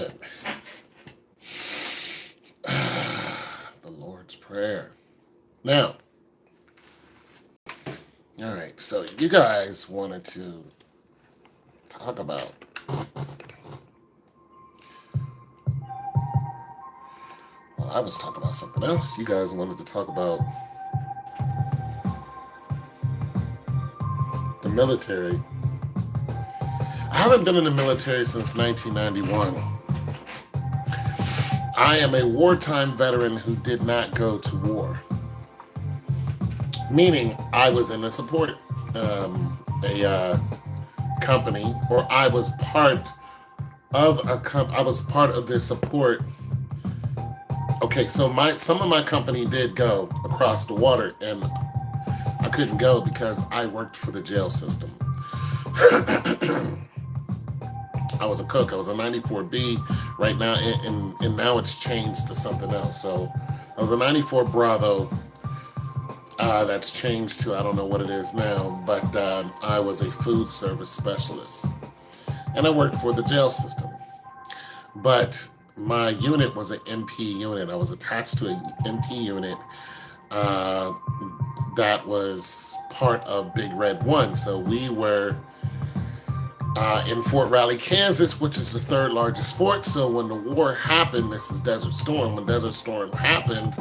it. The Lord's Prayer. Now, all right, so you guys wanted to talk about I was talking about something else. You guys wanted to talk about the military. I haven't been in the military since 1991. I am a wartime veteran who did not go to war. Meaning I was in a support a company, or I was part of I was part of the support. Okay, so some of my company did go across the water, and I couldn't go because I worked for the jail system. I was a cook. I was a 94B right now, and now it's changed to something else. So I was a 94 Bravo. That's changed to, I don't know what it is now, but I was a food service specialist, and I worked for the jail system. But my unit was an MP unit. I was attached to an MP unit that was part of Big Red 1. So we were in Fort Riley, Kansas, which is the third largest fort. So when the war happened, this is Desert Storm. When Desert Storm happened,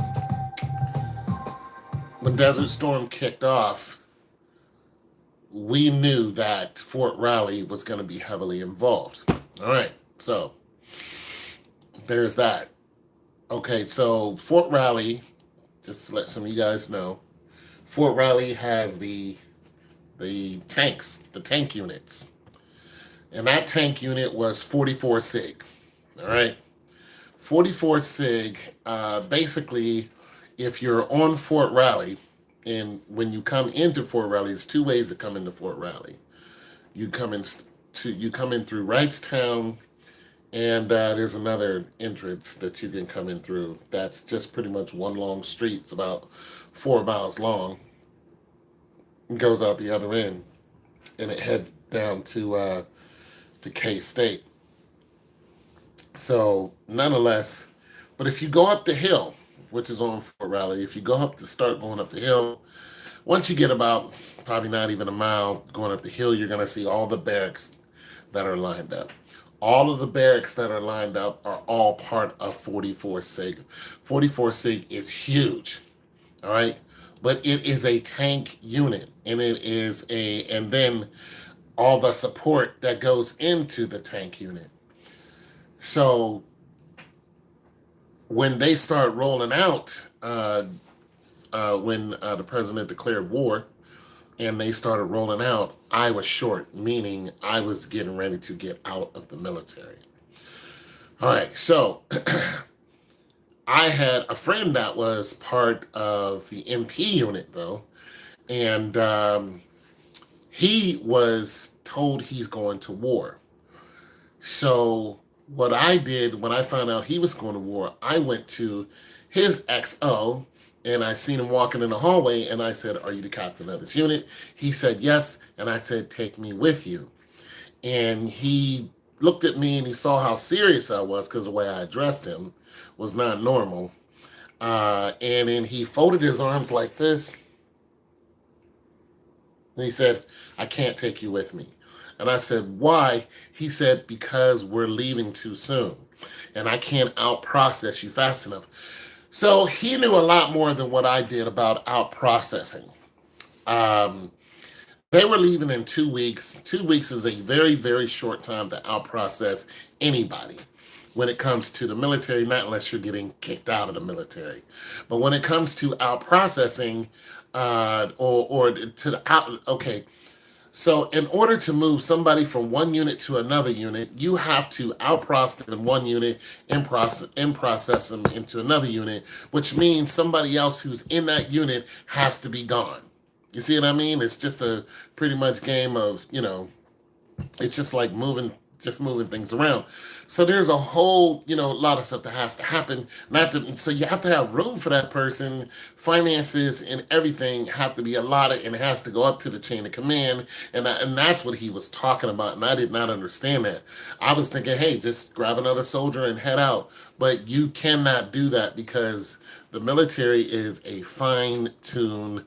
when Desert Storm kicked off, we knew that Fort Riley was going to be heavily involved. All right, so there's that. Okay, so Fort Riley, just to let some of you guys know, Fort Riley has the tanks, the tank units. And that tank unit was 44 SIG. All right. 44 SIG, basically, if you're on Fort Riley, and when you come into Fort Riley, there's two ways to come into Fort Riley. You come in through Wrightstown, and there's another entrance that you can come in through. That's just pretty much one long street. It's about 4 miles long. It goes out the other end, and it heads down to K-State. So nonetheless, but if you go up the hill, which is on Fort Riley, if you start going up the hill, once you get about probably not even a mile going up the hill, you're going to see all the barracks that are lined up. All of the barracks that are lined up are all part of 44 SIG. 44 SIG is huge, all right? But it is a tank unit, and and then all the support that goes into the tank unit. So when they start rolling out, when the president declared war and they started rolling out, I was short, meaning I was getting ready to get out of the military. All right, so I had a friend that was part of the MP unit, though, and he was told he's going to war. So what I did when I found out he was going to war, I went to his XO, and I seen him walking in the hallway, and I said, "Are you the captain of this unit?" He said, "Yes," and I said, "Take me with you." And he looked at me, and he saw how serious I was, because the way I addressed him was not normal. And then he folded his arms like this, and he said, "I can't take you with me." And I said, "Why?" He said, "Because we're leaving too soon, and I can't out-process you fast enough." So he knew a lot more than what I did about out-processing. They were leaving in 2 weeks. 2 weeks is a very, very short time to out-process anybody when it comes to the military, not unless you're getting kicked out of the military. But when it comes to out-processing, or to the out, okay, so in order to move somebody from one unit to another unit, you have to out-process them in one unit and process them into another unit, which means somebody else who's in that unit has to be gone. You see what I mean? It's just a pretty much game of, it's just like moving just moving things around. So there's a whole, lot of stuff that has to happen. Not to, so you have to have room for that person. Finances and everything have to be allotted, and it has to go up to the chain of command. And that's what he was talking about. And I did not understand that. I was thinking, hey, just grab another soldier and head out. But you cannot do that because the military is a fine-tuned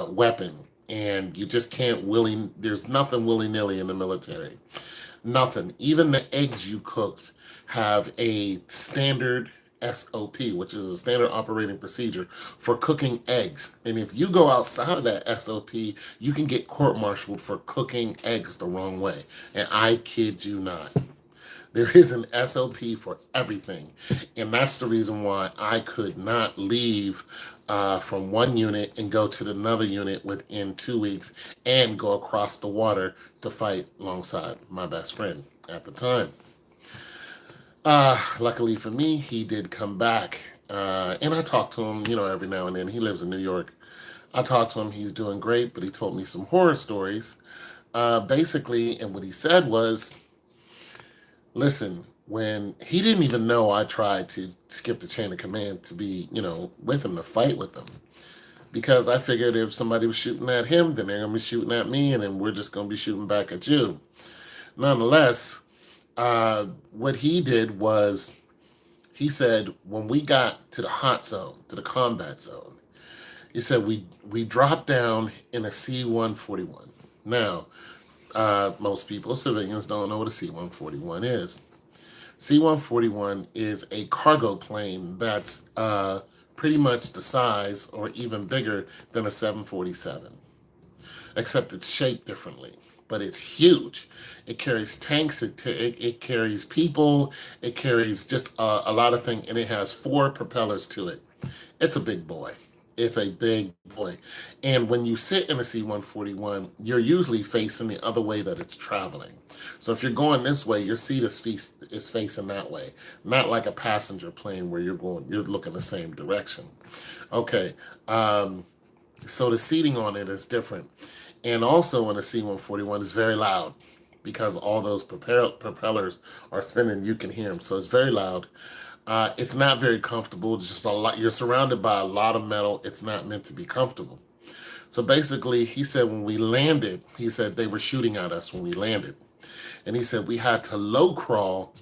weapon, and you just can't there's nothing willy-nilly in the military. Nothing. Even the eggs you cooked have a standard SOP, which is a standard operating procedure for cooking eggs. And if you go outside of that SOP, you can get court-martialed for cooking eggs the wrong way. And I kid you not. There is an SOP for everything. And that's the reason why I could not leave from one unit and go to another unit within 2 weeks and go across the water to fight alongside my best friend at the time. Luckily for me, he did come back. And I talked to him, every now and then. He lives in New York. I talked to him. He's doing great, but he told me some horror stories. Basically, and what he said was, listen, when he didn't even know I tried to skip the chain of command to be, with him, to fight with him. Because I figured if somebody was shooting at him, then they're going to be shooting at me, and then we're just going to be shooting back at you. Nonetheless, what he did was, he said, when we got to the hot zone, to the combat zone, he said, we dropped down in a C-141. Now, most people, civilians, don't know what a C-141 is. C-141 is a cargo plane that's pretty much the size or even bigger than a 747, except it's shaped differently. But it's huge. It carries tanks, it carries people, it carries just a lot of things, and it has 4 propellers to it. It's a big boy. It's a big boy. And when you sit in a C-141, you're usually facing the other way that it's traveling. So if you're going this way, your seat is facing that way. Not like a passenger plane where you're looking the same direction. Okay, so the seating on it is different. And also in a C-141 is very loud because all those propellers are spinning. You can hear them. So it's very loud. It's not very comfortable. It's just a lot. You're surrounded by a lot of metal. It's not meant to be comfortable. So basically, he said when we landed, he said they were shooting at us when we landed. And he said we had to low crawl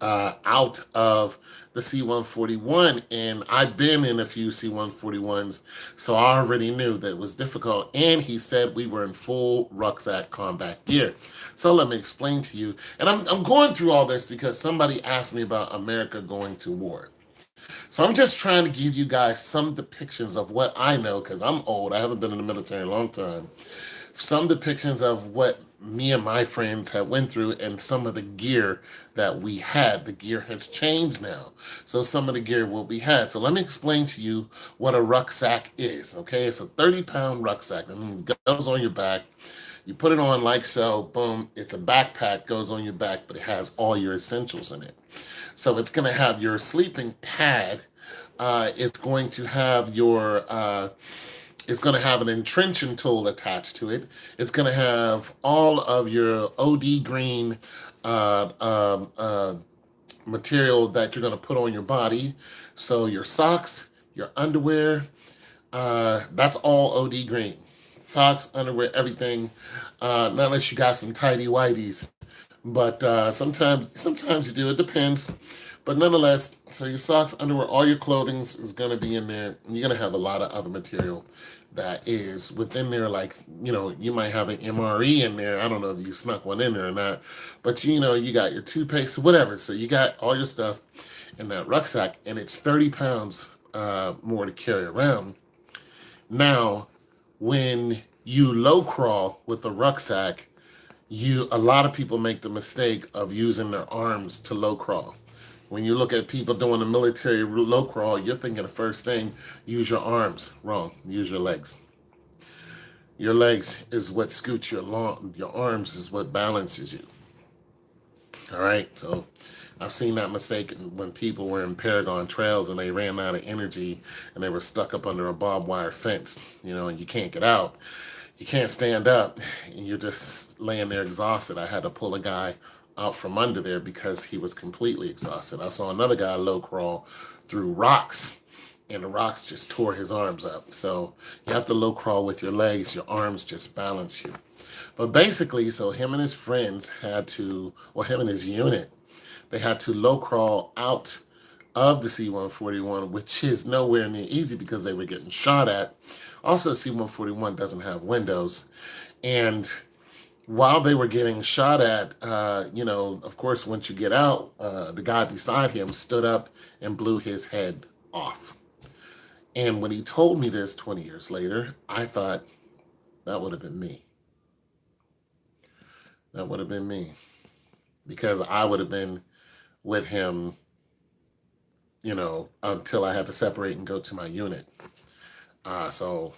out of the C-141, and I've been in a few C-141s, so I already knew that it was difficult. And he said we were in full rucksack combat gear. So let me explain to you, and I'm going through all this because somebody asked me about America going to war. So I'm just trying to give you guys some depictions of what I know, because I'm old. I haven't been in the military a long time. Some depictions of what me and my friends have went through, and some of the gear that we had. The gear has changed now. So some of the gear will be had. So let me explain to you what a rucksack is, okay? It's a 30-pound rucksack. That means it goes on your back. You put it on like so, boom. It's a backpack, goes on your back, but it has all your essentials in it. So it's going to have your sleeping pad. It's going to have your... It's going to have an entrenching tool attached to it. It's going to have all of your OD green material that you're going to put on your body. So your socks, your underwear, that's all OD green. Socks, underwear, everything. Not unless you got some tidy whities. But sometimes you do. It depends. But nonetheless, so your socks, underwear, all your clothing is going to be in there. You're going to have a lot of other material that is within there. Like, you might have an MRE in there. I don't know if you snuck one in there or not. But, you got your toothpaste, whatever. So you got all your stuff in that rucksack. And it's 30 pounds more to carry around. Now, when you low crawl with a rucksack, a lot of people make the mistake of using their arms to low crawl. When you look at people doing the military low crawl, you're thinking the first thing, use your arms. Wrong. Use your legs. Your legs is what scoots you along. Your arms is what balances you. All right? So I've seen that mistake when people were in Paragon Trails and they ran out of energy and they were stuck up under a barbed wire fence, and you can't get out. You can't stand up and you're just laying there exhausted. I had to pull a guy out from under there because he was completely exhausted. I saw another guy low crawl through rocks, and the rocks just tore his arms up. So you have to low crawl with your legs, your arms just balance you. But basically, so him and his friends had to, well, him and his unit, they had to low crawl out of the C-141, which is nowhere near easy because they were getting shot at. Also, C-141 doesn't have windows. And while they were getting shot at, of course, once you get out, the guy beside him stood up and blew his head off. And when he told me this 20 years later, I thought that would have been me. That would have been me. Because I would have been with him, until I had to separate and go to my unit. So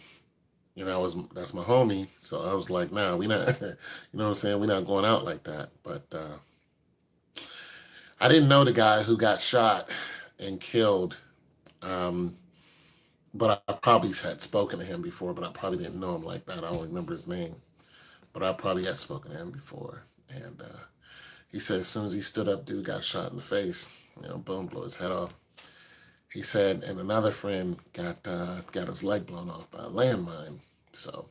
that's my homie. So I was like, nah, we not, you know what I'm saying? We're not going out like that. But I didn't know the guy who got shot and killed. But I probably had spoken to him before, but I probably didn't know him like that. I don't remember his name, but I probably had spoken to him before. And he said as soon as he stood up, dude got shot in the face, boom, blew his head off. He said, and another friend got his leg blown off by a landmine. So,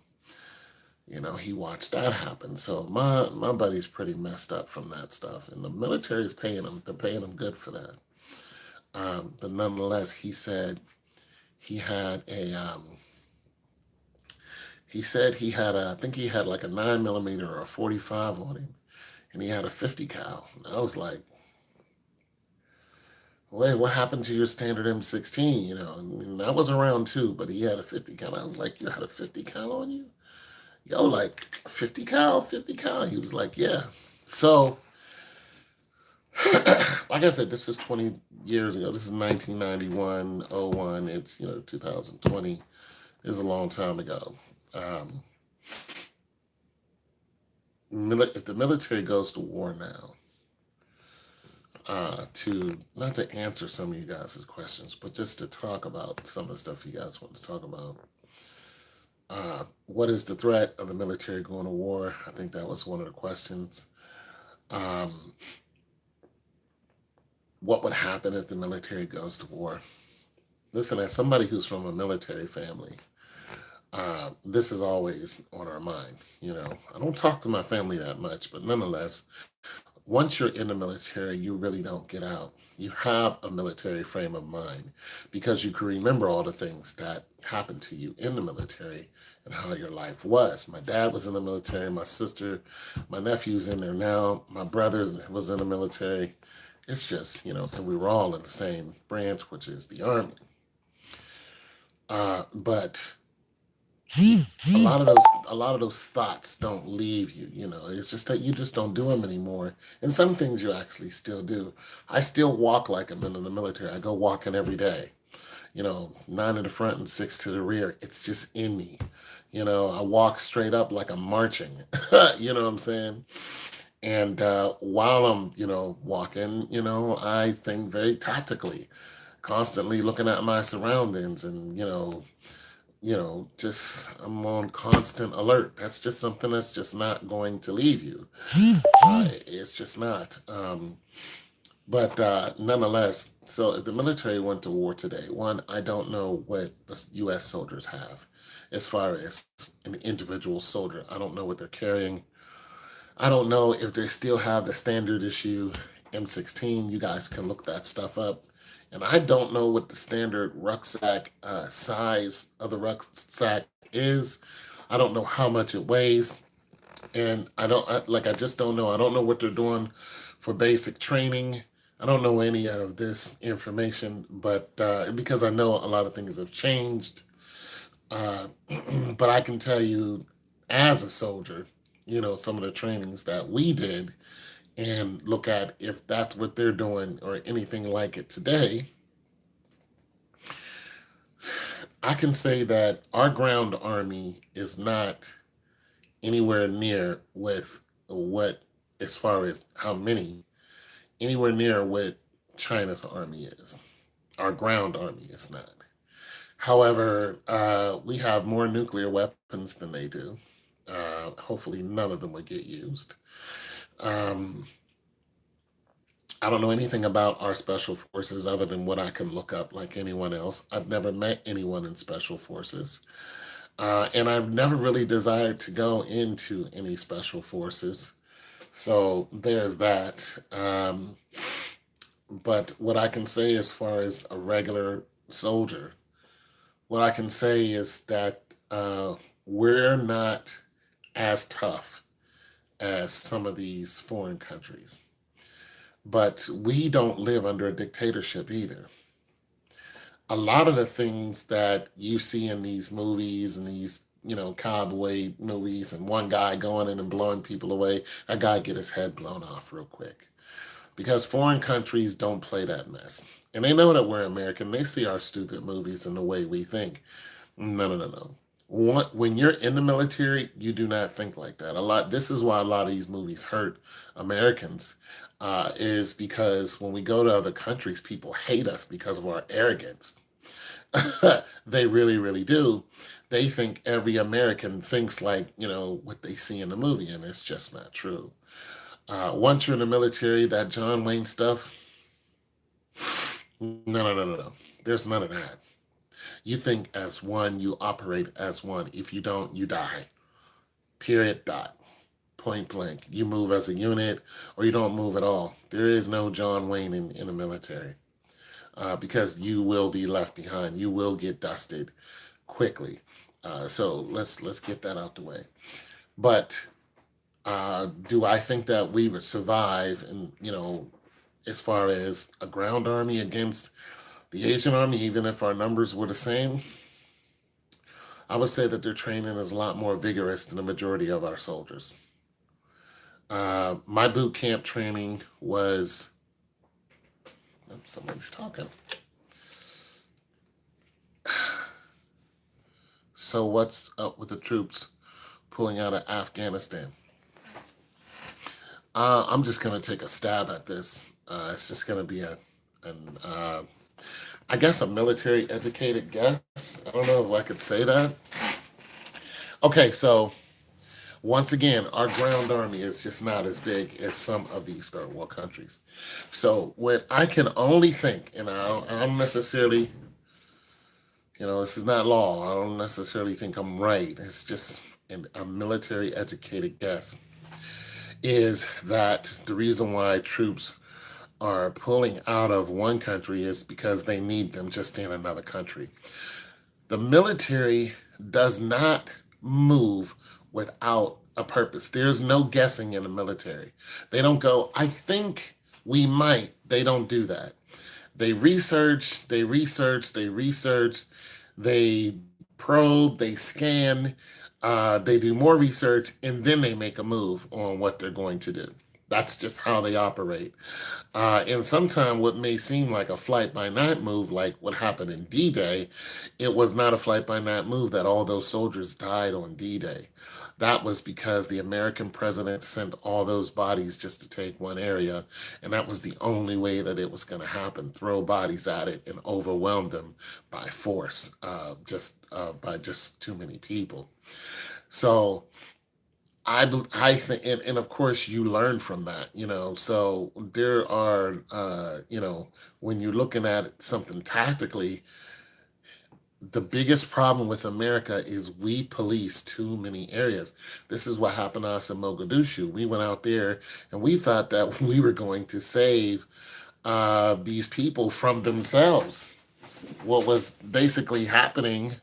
he watched that happen. So my buddy's pretty messed up from that stuff. And the military is paying him. They're paying him good for that. But nonetheless, he said he had I think he had like a 9mm or a 45 on him. And he had a 50 cal. And I was like, wait, what happened to your standard M16? And I was around too, but he had a 50 cal. I was like, you had a 50 cal on you? Yo, like 50 cal, 50 cal. He was like, yeah. So, like I said, this is 20 years ago. This is 1991, 01. It's, 2020. This is a long time ago. If the military goes to war now, not to answer some of you guys' questions, but just to talk about some of the stuff you guys want to talk about. What is the threat of the military going to war? I think that was one of the questions. What would happen if the military goes to war? Listen, as somebody who's from a military family, this is always on our mind. I don't talk to my family that much, but nonetheless, once you're in the military, you really don't get out. You have a military frame of mind because you can remember all the things that happened to you in the military and how your life was. My dad was in the military, my sister, my nephew's in there now, my brother was in the military. It's just, and we were all in the same branch, which is the Army. But a lot of those thoughts don't leave you. It's just that you just don't do them anymore. And some things you actually still do. I still walk like I'm in the military. I go walking every day. 9 in the front and 6 to the rear. It's just in me. I walk straight up like I'm marching. You know what I'm saying? And while I'm, walking, I think very tactically, constantly looking at my surroundings and, just I'm on constant alert. That's just something that's just not going to leave you. It's just not. But nonetheless, so if the military went to war today, one, I don't know what the U.S. soldiers have as far as an individual soldier. I don't know what they're carrying. I don't know if they still have the standard issue M16. You guys can look that stuff up. And I don't know what the standard rucksack size of the rucksack is. I don't know how much it weighs. And I just don't know. I don't know what they're doing for basic training. I don't know any of this information, but because I know a lot of things have changed. But I can tell you as a soldier, some of the trainings that we did and look at if that's what they're doing or anything like it today. I can say that our ground army is not anywhere near with what, as far as how many, anywhere near what China's army is. Our ground army is not. However, we have more nuclear weapons than they do. Hopefully none of them will get used. I don't know anything about our special forces other than what I can look up like anyone else. I've never met anyone in special forces. And I've never really desired to go into any special forces. So there's that. But what I can say as far as a regular soldier, what I can say is that we're not as tough as some of these foreign countries. But we don't live under a dictatorship either. A lot of the things that you see in these movies and these, cowboy movies and one guy going in and blowing people away, that guy get his head blown off real quick. Because foreign countries don't play that mess. And they know that we're American. They see our stupid movies and the way we think. No, no, no, no. When you're in the military, you do not think like that. This is why a lot of these movies hurt Americans, is because when we go to other countries, people hate us because of our arrogance. They really, really do. They think every American thinks like, what they see in the movie, and it's just not true. Once you're in the military, that John Wayne stuff, no, no, no, no, no. There's none of that. You think as one, you operate as one. If you don't, you die. Period, dot. Point blank. You move as a unit or you don't move at all. There is no John Wayne in the military, because you will be left behind. You will get dusted quickly. So let's get that out the way. But do I think that we would survive, and as far as a ground army against the Asian army, even if our numbers were the same? I would say that their training is a lot more vigorous than the majority of our soldiers. My boot camp training was. Oh, somebody's talking. So what's up with the troops pulling out of Afghanistan? I'm just gonna take a stab at this. It's just gonna be I guess, a military educated guess. I don't know if I could say that. Okay, so once again, our ground army is just not as big as some of these third world countries. So when I can only think, and I don't necessarily, this is not law. I don't necessarily think I'm right. It's just a military educated guess. Is that the reason why troops are pulling out of one country is because they need them just in another country. The military does not move without a purpose. There's no guessing in the military. They don't go, I think we might. They don't do that. They research, they research, they research, they probe, they scan, they do more research, and then they make a move on what they're going to do. That's just how they operate. And sometimes what may seem like a flight by night move, like what happened in D-Day, it was not a flight by night move that all those soldiers died on D-Day. That was because the American president sent all those bodies just to take one area, and that was the only way that it was going to happen. Throw bodies at it and overwhelm them by force, by just too many people. So I think, and of course, you learn from that, So there are, when you're looking at something tactically, the biggest problem with America is we police too many areas. This is what happened to us in Mogadishu. We went out there and we thought that we were going to save these people from themselves. What was basically happening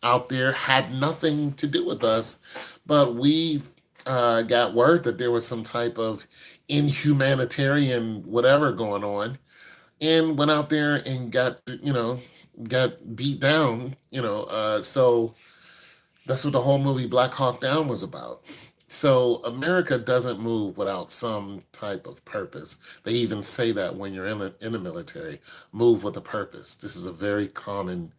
out there had nothing to do with us, but we got word that there was some type of inhumanitarian whatever going on, and went out there and got beat down. So that's what the whole movie Black Hawk Down was about. So America doesn't move without some type of purpose. They even say that when you're in the military, move with a purpose. This is a very common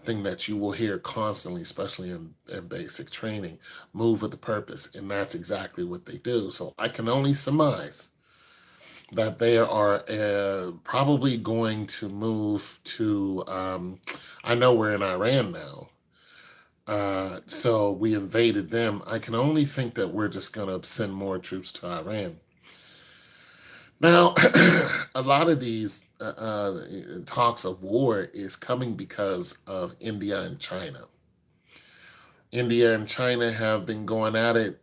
thing that you will hear constantly, especially in basic training. Move with a purpose, and that's exactly what they do. So I can only surmise that they are probably going to move to. I know we're in Iran now, so we invaded them. I can only think that we're just going to send more troops to Iran. Now, a lot of these talks of war is coming because of India and China. India and China have been going at it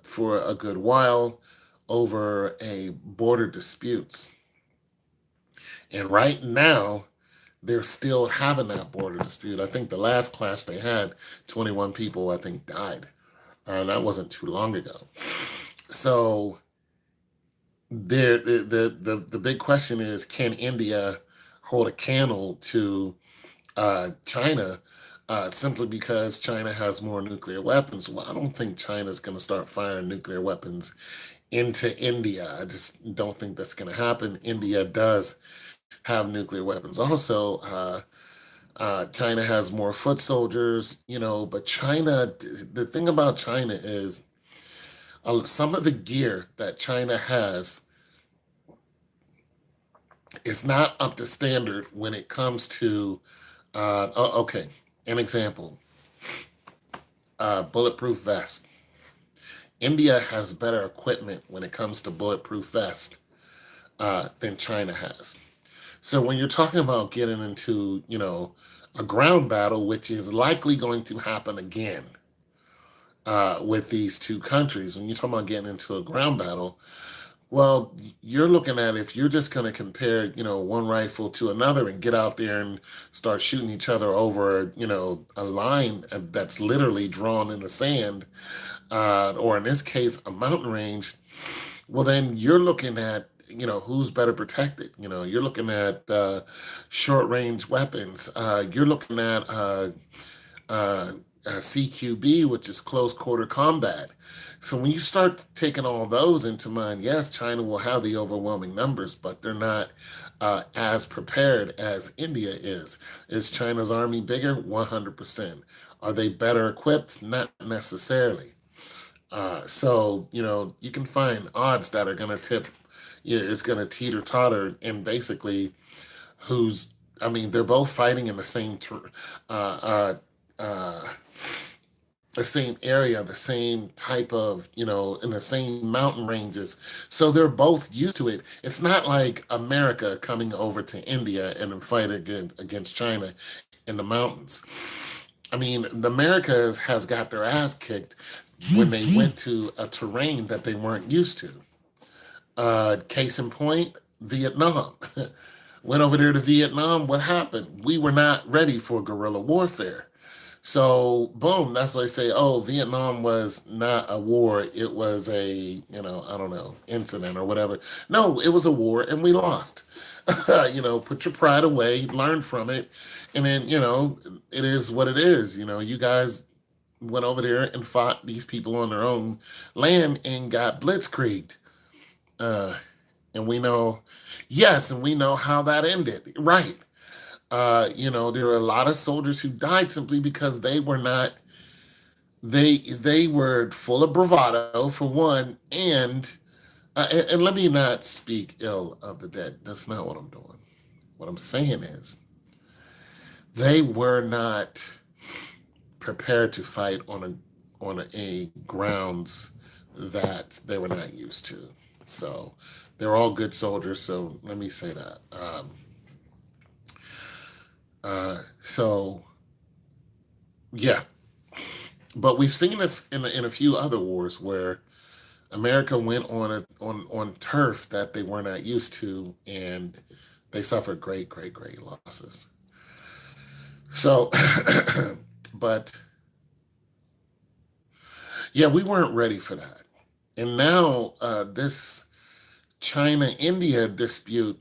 for a good while over a border disputes. And right now, they're still having that border dispute. I think the last clash they had, 21 people, I think, died. That wasn't too long ago. So the big question is, can India hold a candle to China simply because China has more nuclear weapons? Well, I don't think China's going to start firing nuclear weapons into India. I just don't think that's going to happen. India does have nuclear weapons. Also, China has more foot soldiers, but China, the thing about China is some of the gear that China has is not up to standard when it comes to, okay, an example, bulletproof vest. India has better equipment when it comes to bulletproof vest than China has. So when you're talking about getting into, a ground battle, which is likely going to happen again with these two countries, when you're talking about getting into a ground battle, well, you're looking at, if you're just going to compare, one rifle to another and get out there and start shooting each other over, a line that's literally drawn in the sand, or in this case, a mountain range, well, then you're looking at, who's better protected. You're looking at short range weapons. You're looking at CQB, which is close quarter combat. So when you start taking all those into mind, yes, China will have the overwhelming numbers, but they're not as prepared as India is. Is China's army bigger? 100%. Are they better equipped? Not necessarily. So, you can find odds that are going to tip, it's going to teeter totter, and basically I mean, they're both fighting in uh, uh, the same area, the same type of, in the same mountain ranges. So they're both used to it. It's not like America coming over to India and then fight against China in the mountains. I mean, the Americas has got their ass kicked when they went to a terrain that they weren't used to. Case in point, Vietnam. Went over there to Vietnam. What happened? We were not ready for guerrilla warfare. So, boom, that's why I say, oh, Vietnam was not a war. It was a, I don't know, incident or whatever. No, it was a war and we lost. Put your pride away, learn from it. And then, it is what it is. You guys went over there and fought these people on their own land and got blitzkrieged. Uh, and we know, yes, and we know how that ended. Right. There were a lot of soldiers who died simply because they were not, they were full of bravado for one, and let me not speak ill of the dead. That's not what I'm doing. What I'm saying is they were not prepared to fight on a grounds that they were not used to. So they're all good soldiers. So let me say that. So yeah, but we've seen this in a few other wars where America went on turf that they were not used to, and they suffered great, great, great losses. So, but yeah, we weren't ready for that. And now this China India dispute,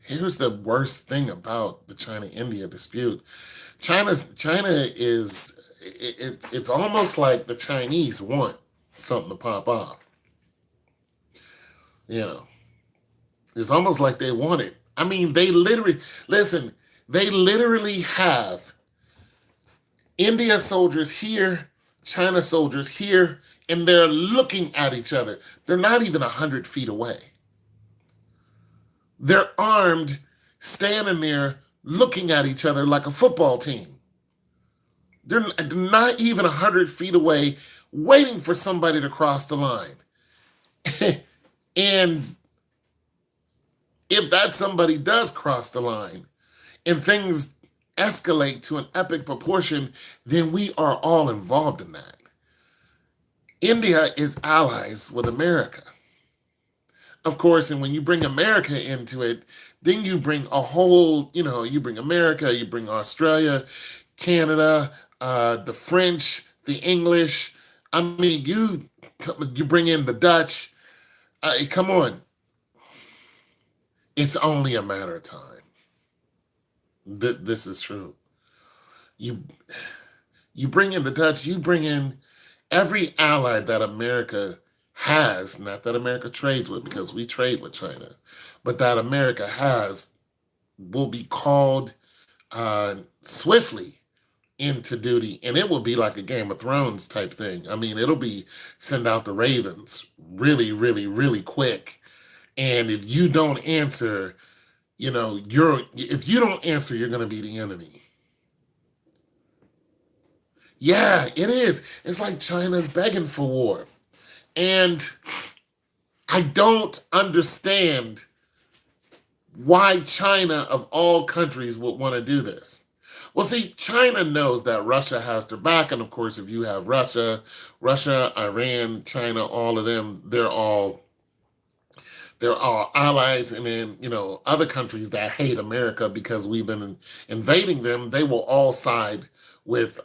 here's the worst thing about the China India dispute. China is it's almost like the Chinese want something to pop off. You know, it's almost like they want it. I mean, they literally listen. They literally have India soldiers here, China soldiers here, and they're looking at each other. They're not even 100 feet away. They're armed, standing there looking at each other like a football team. They're not even 100 feet away, waiting for somebody to cross the line. And if that somebody does cross the line and things escalate to an epic proportion, then we are all involved in that. India is allies with America. Of course, and when you bring America into it, then you bring a whole, you bring America, you bring Australia, Canada, the French, the English. I mean, you bring in the Dutch. Come on, it's only a matter of time. This is true. You you bring in the Dutch, you bring in every ally that America has, not that America trades with, because we trade with China, but that America has will be called swiftly into duty, and it will be like a Game of Thrones type thing. I mean, it'll be send out the ravens really, really, really quick. And if you don't answer, if you don't answer, you're going to be the enemy. Yeah, it is. It's like China's begging for war. And I don't understand why China, of all countries, would want to do this. Well, see, China knows that Russia has their back. And of course, if you have Russia, Iran, China, all of them, they're all allies. And then, other countries that hate America because we've been invading them, they will all side with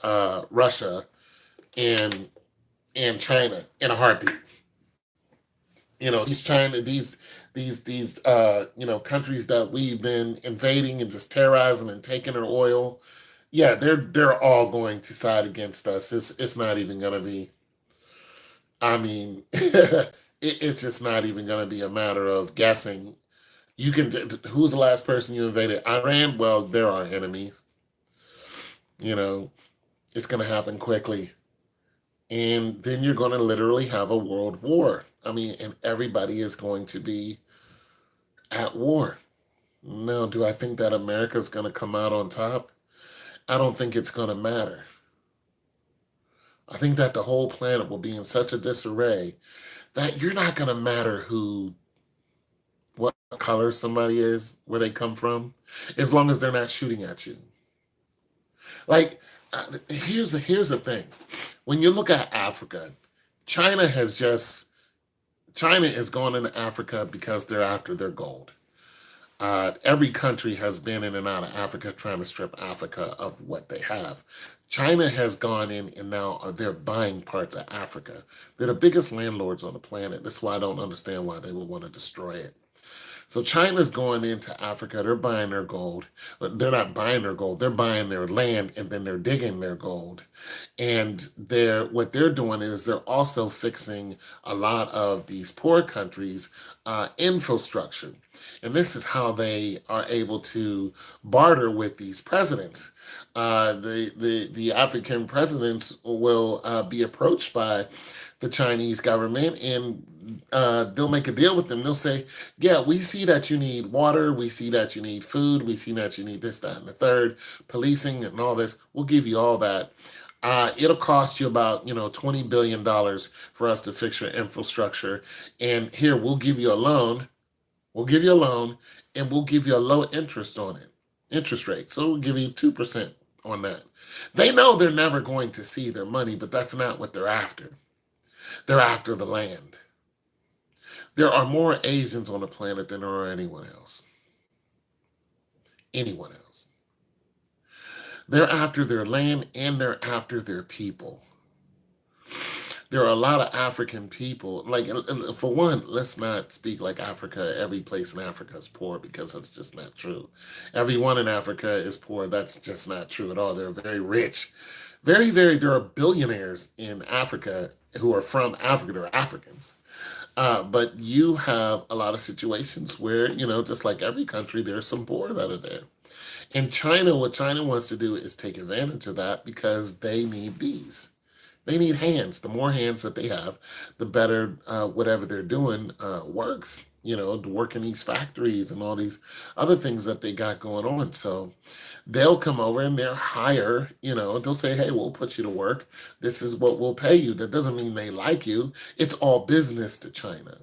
Russia and China in a heartbeat. These China, these countries that we've been invading and just terrorizing and taking their oil. Yeah, they're all going to side against us. It's not even going to be. I mean, it's just not even going to be a matter of guessing. Who's the last person you invaded? Iran. Well, they're our enemies. You know, it's going to happen quickly, and then you're going to literally have a world war. I mean, and everybody is going to be at war. Now, do I think that America's going to come out on top? I don't think it's going to matter. I think that the whole planet will be in such a disarray that you're not going to matter what color somebody is, where they come from, as long as they're not shooting at you. Like, here's the thing. When you look at Africa, China has just China is going into Africa because they're after their gold. Every country has been in and out of Africa trying to strip Africa of what they have. China has gone in and now they're buying parts of Africa. They're the biggest landlords on the planet. That's why I don't understand why they would want to destroy it. So China's going into Africa. They're buying their gold, but they're not buying their gold. They're buying their land and then they're digging their gold. And what they're doing is they're also fixing a lot of these poor countries' infrastructure. And this is how they are able to barter with these presidents. The African presidents will be approached by the Chinese government, and they'll make a deal with them. They'll say, "Yeah, we see that you need water. We see that you need food. We see that you need this, that, and the third, policing, and all this. We'll give you all that. It'll cost you about $20 billion for us to fix your infrastructure. And here we'll give you a loan. We'll give you a loan, and we'll give you a low interest on it, interest rate. So we'll give you 2% on that." They know they're never going to see their money, but that's not what they're after. They're after the land. There are more Asians on the planet than there are anyone else. Anyone else. They're after their land and they're after their people. There are a lot of African people. Like, for one, let's not speak like Africa. Every place in Africa is poor, because that's just not true. Everyone in Africa is poor. That's just not true at all. They're very rich. Very, very, there are billionaires in Africa who are from Africa. They're Africans. But you have a lot of situations where, just like every country, there's some poor that are there. And China, what China wants to do is take advantage of that because they need these. They need hands. The more hands that they have, the better whatever they're doing works. to work in these factories and all these other things that they got going on. So they'll come over and they'll hire, they'll say, hey, we'll put you to work. This is what we'll pay you. That doesn't mean they like you. It's all business to China.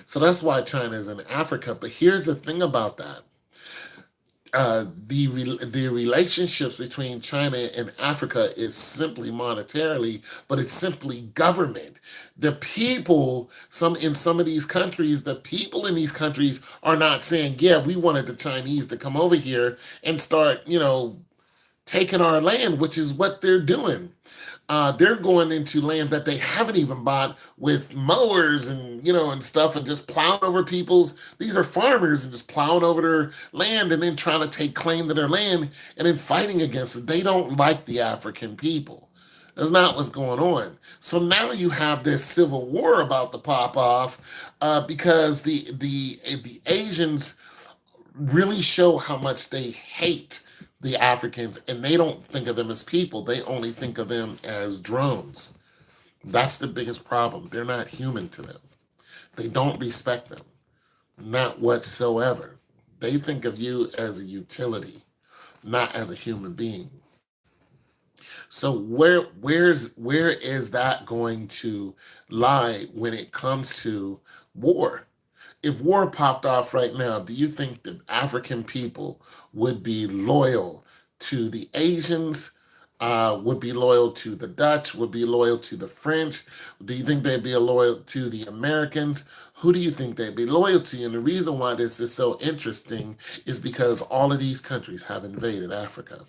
So that's why China is in Africa. But here's the thing about that. The relationships between China and Africa is simply monetarily, but it's simply government. The people, in some of these countries, the people in these countries are not saying, yeah, we wanted the Chinese to come over here and start, taking our land, which is what they're doing. They're going into land that they haven't even bought with mowers and stuff, and just plowing over these are farmers, and just plowing over their land and then trying to take claim to their land and then fighting against it. They don't like the African people. That's not what's going on. So now you have this civil war about to pop off because the Asians really show how much they hate the Africans, and they don't think of them as people. They only think of them as drones. That's the biggest problem. They're not human to them. They don't respect them, not whatsoever. They think of you as a utility, not as a human being. So where is that going to lie when it comes to war? If war popped off right now, do you think that African people would be loyal to the Asians, would be loyal to the Dutch, would be loyal to the French? Do you think they'd be loyal to the Americans? Who do you think they'd be loyal to? And the reason why this is so interesting is because all of these countries have invaded Africa,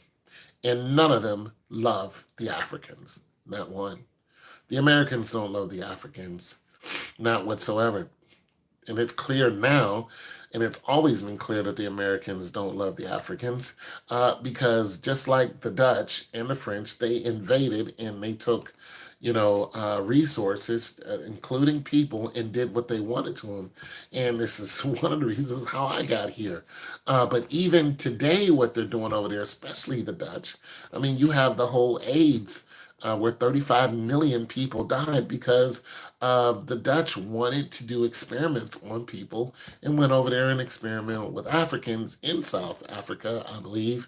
and none of them love the Africans, not one. The Americans don't love the Africans, not whatsoever. And it's clear now, and it's always been clear that the Americans don't love the Africans because just like the Dutch and the French, they invaded and they took, resources, including people, and did what they wanted to them. And this is one of the reasons how I got here. But even today, what they're doing over there, especially the Dutch, I mean, you have the whole AIDS where 35 million people died because the Dutch wanted to do experiments on people and went over there and experimented with Africans in South Africa, I believe,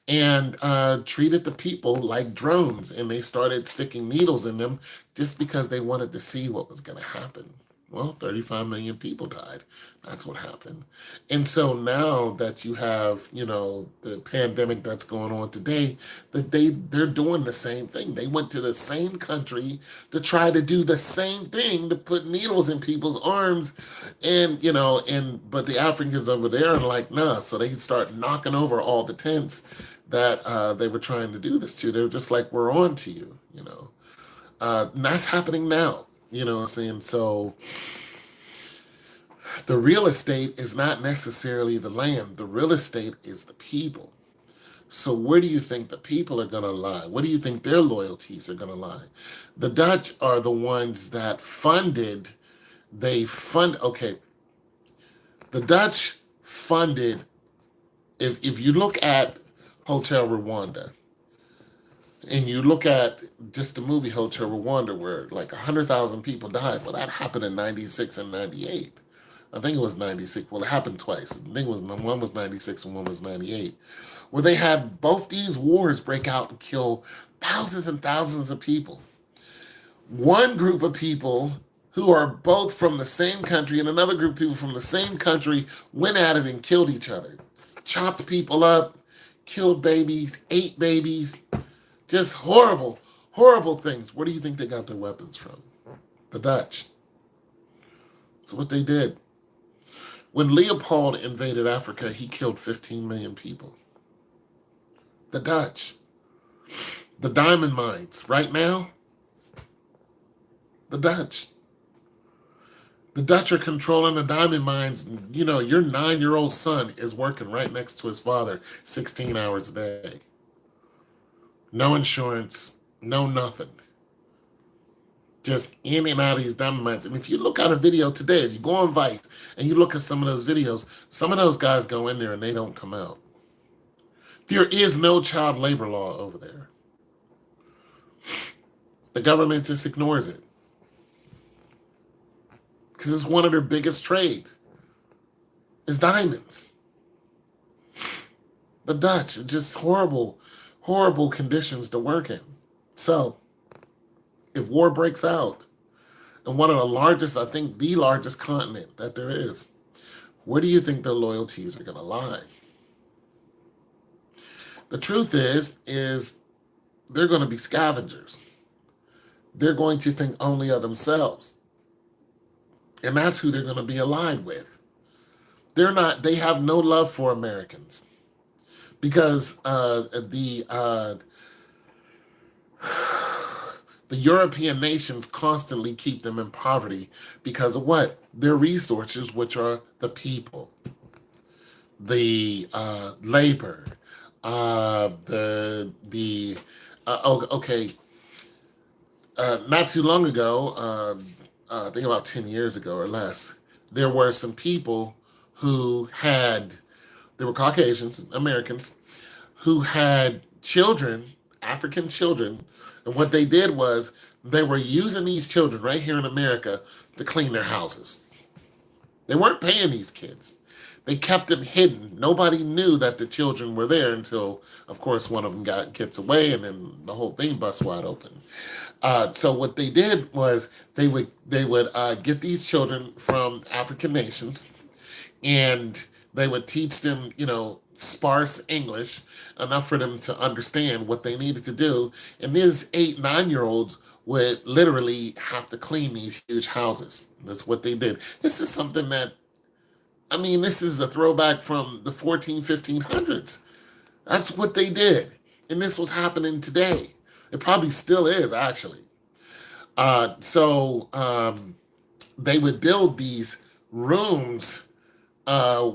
and treated the people like drones. And they started sticking needles in them just because they wanted to see what was going to happen. Well, 35 million people died. That's what happened. And so now that you have, the pandemic that's going on today, that they're doing the same thing. They went to the same country to try to do the same thing, to put needles in people's arms. And, but the Africans over there are like, nah. So they start knocking over all the tents that they were trying to do this to. They were just like, we're on to you, and that's happening now. You know what I'm saying? So the real estate is not necessarily the land. The real estate is the people. So where do you think the people are going to lie? What do you think their loyalties are going to lie? The Dutch are the ones that okay, the Dutch funded, if you look at Hotel Rwanda, and you look at just the movie Hotel Rwanda, where like 100,000 people died. Well, that happened in 96 and 98. I think it was 96. Well, it happened twice. I think one was 96 and one was 98. Where they had both these wars break out and kill thousands and thousands of people. One group of people who are both from the same country and another group of people from the same country went at it and killed each other. Chopped people up, killed babies, ate babies. Just horrible, horrible things. Where do you think they got their weapons from? The Dutch. So what they did. When Leopold invaded Africa, he killed 15 million people. The Dutch. The diamond mines. Right now, the Dutch. The Dutch are controlling the diamond mines. Your 9-year-old son is working right next to his father 16 hours a day. No insurance, no nothing. Just in and out of these diamond mines. And if you look at a video today, if you go on Vice and you look at some of those videos, some of those guys go in there and they don't come out. There is no child labor law over there. The government just ignores it. Because it's one of their biggest trades. It's diamonds. The Dutch, just horrible, horrible conditions to work in. So, if war breaks out in one of the largest, I think the largest continent that there is, where do you think their loyalties are going to lie? The truth is they're going to be scavengers. They're going to think only of themselves. And that's who they're going to be allied with. They have no love for Americans because the European nations constantly keep them in poverty because of what? Their resources, which are the people, the labor, okay. Not too long ago, I think about 10 years ago or less, there were some people who they were Caucasians, Americans, who had children, African children, and what they did was they were using these children right here in America to clean their houses. They weren't paying these kids. They kept them hidden. Nobody knew that the children were there until, of course, one of them gets away, and then the whole thing busts wide open. So what they did was they would get these children from African nations, and they would teach them, sparse English enough for them to understand what they needed to do. And these 8, 9-year-olds would literally have to clean these huge houses. That's what they did. This is something that, this is a throwback from the 1500s. That's what they did. And this was happening today. It probably still is, actually. So they would build these rooms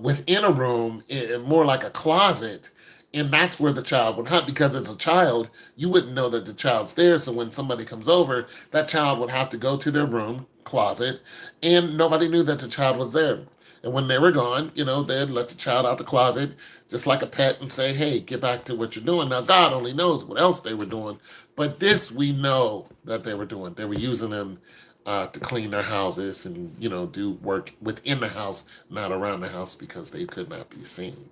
within a room, more like a closet, and that's where the child would hide. Because it's a child, you wouldn't know that the child's there. So when somebody comes over, that child would have to go to their room closet, and nobody knew that the child was there. And when they were gone, they'd let the child out the closet just like a pet and say, hey, get back to what you're doing. Now, God only knows what else they were doing. But this we know that they were doing. They were using them to clean their houses and, do work within the house, not around the house, because they could not be seen.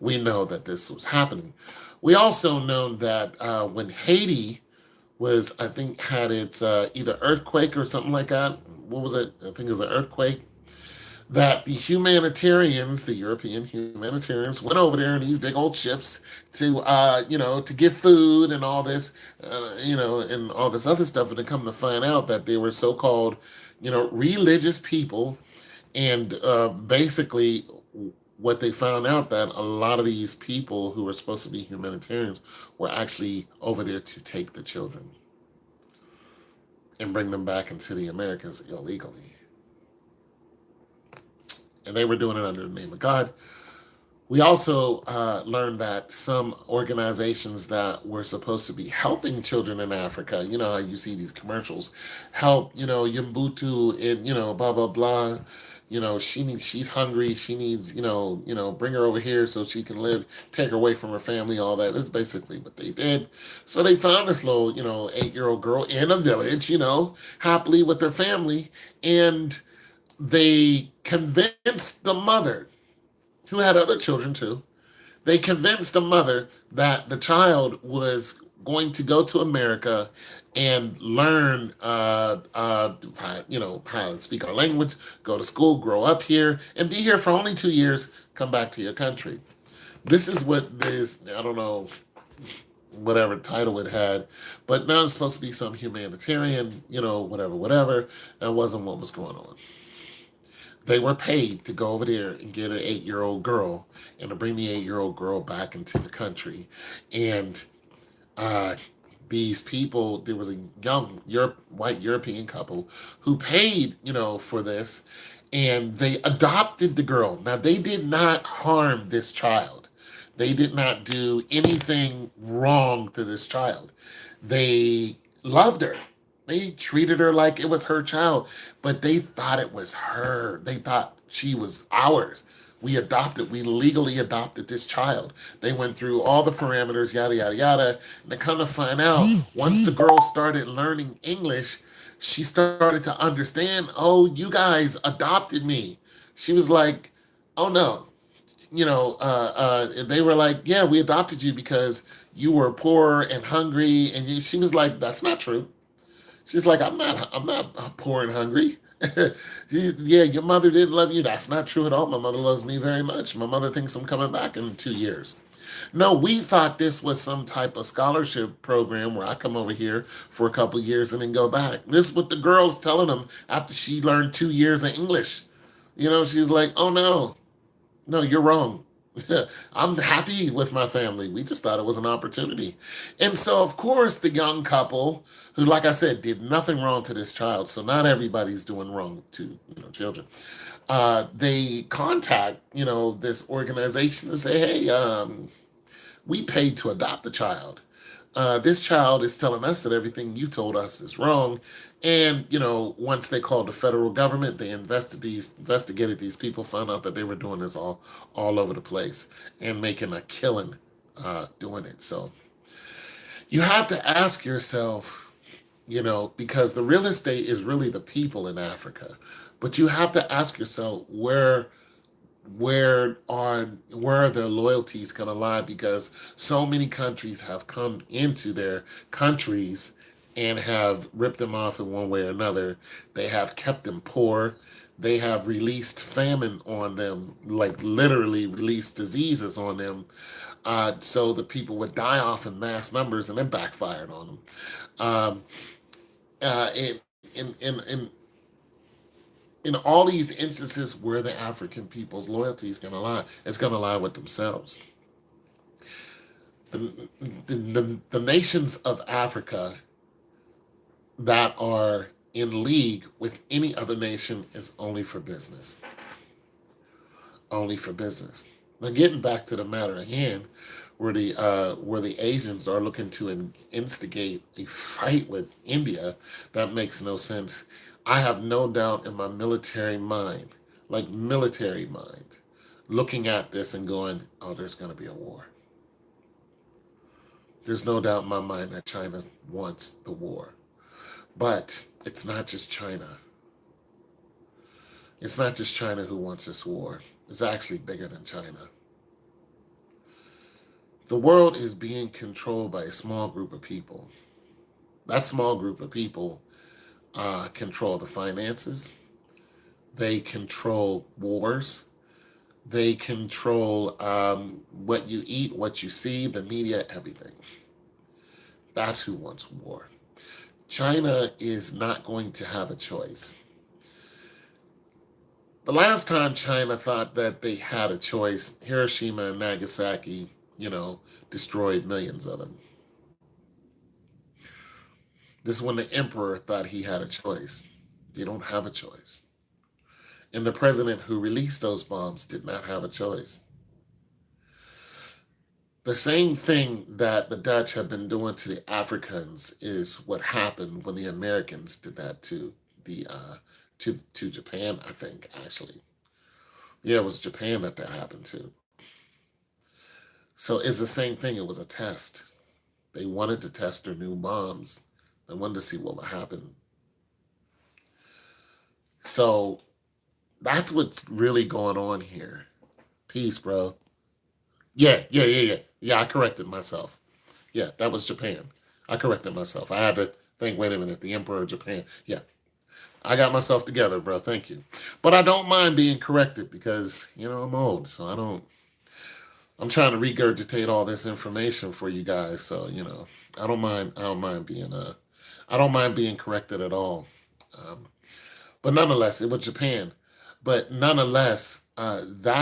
We know that this was happening. We also know that when Haiti was, I think, had its either earthquake or something like that. What was it? I think it was an earthquake. That the humanitarians, the European humanitarians, went over there in these big old ships to, to get food and all this, and all this other stuff, and to come to find out that they were so-called, religious people, and basically what they found out that a lot of these people who were supposed to be humanitarians were actually over there to take the children and bring them back into the Americas illegally. And they were doing it under the name of God. We also learned that some organizations that were supposed to be helping children in Africa, how you see these commercials, help, Yumbutu and, blah, blah, blah. She's hungry. She needs, bring her over here so she can live, take her away from her family, all that. That's basically what they did. So they found this little, 8-year-old girl in a village, happily with her family. And they convinced the mother, who had other children too, they convinced the mother that the child was going to go to America and learn, how to speak our language, go to school, grow up here, and be here for only 2 years, come back to your country. This is what this, I don't know, whatever title it had, but now it's supposed to be some humanitarian, whatever. That wasn't what was going on. They were paid to go over there and get an 8-year-old girl and to bring the 8-year-old girl back into the country. And these people, there was a young white European couple who paid, for this, and they adopted the girl. Now, they did not harm this child. They did not do anything wrong to this child. They loved her. They treated her like it was her child, but they thought it was her. They thought she was ours. We legally adopted this child. They went through all the parameters, yada, yada, yada. And to come to find out, once the girl started learning English, she started to understand, oh, you guys adopted me. She was like, oh no, they were like, yeah, we adopted you because you were poor and hungry, and she was like, that's not true. She's like, I'm not poor and hungry. Yeah, your mother didn't love you. That's not true at all. My mother loves me very much. My mother thinks I'm coming back in 2 years. No, we thought this was some type of scholarship program where I come over here for a couple years and then go back. This is what the girl's telling them after she learned 2 years of English. She's like, oh no, no, you're wrong. I'm happy with my family. We just thought it was an opportunity. And so, of course, the young couple, who, like I said, did nothing wrong to this child, so not everybody's doing wrong to children. They contact this organization and say, hey, we paid to adopt the child. This child is telling us that everything you told us is wrong. And, once they called the federal government, they investigated these people, found out that they were doing this all over the place and making a killing doing it. So you have to ask yourself, because the real estate is really the people in Africa. But you have to ask yourself where are their loyalties going to lie, because so many countries have come into their countries and have ripped them off in one way or another. They have kept them poor. They have released famine on them, like literally released diseases on them, so the people would die off in mass numbers, and it backfired on them. um, in, in all these instances where the African people's loyalty is going to lie, it's going to lie with themselves. The, the nations of Africa that are in league with any other nation is only for business. Only for business. Now, getting back to the matter at hand, where the Asians are looking to instigate a fight with India, that makes no sense. I have no doubt in my military mind, like military mind, looking at this and going, "Oh, there's going to be a war." There's no doubt in my mind that China wants the war, but it's not just China. It's not just China who wants this war. It's actually bigger than China. The world is being controlled by a small group of people. That small group of people control the finances. They control wars. They control what you eat, what you see, the media, everything. That's who wants war. China is not going to have a choice. The last time China thought that they had a choice, Hiroshima and Nagasaki, destroyed millions of them. This is when the emperor thought he had a choice. They don't have a choice. And the president who released those bombs did not have a choice. The same thing that the Dutch have been doing to the Africans is what happened when the Americans did that to the to Japan, I think, actually. Yeah, it was Japan that happened to. So it's the same thing. It was a test. They wanted to test their new bombs. They wanted to see what would happen. So that's what's really going on here. Peace, bro. Yeah, yeah, yeah, yeah. Yeah, I corrected myself. Yeah, that was Japan. I corrected myself. I had to think, wait a minute, the Emperor of Japan. Yeah, I got myself together, bro. Thank you. But I don't mind being corrected because, I'm old. So I'm trying to regurgitate all this information for you guys. So, I don't mind being corrected at all. Um, but nonetheless, it was Japan. But nonetheless, yeah,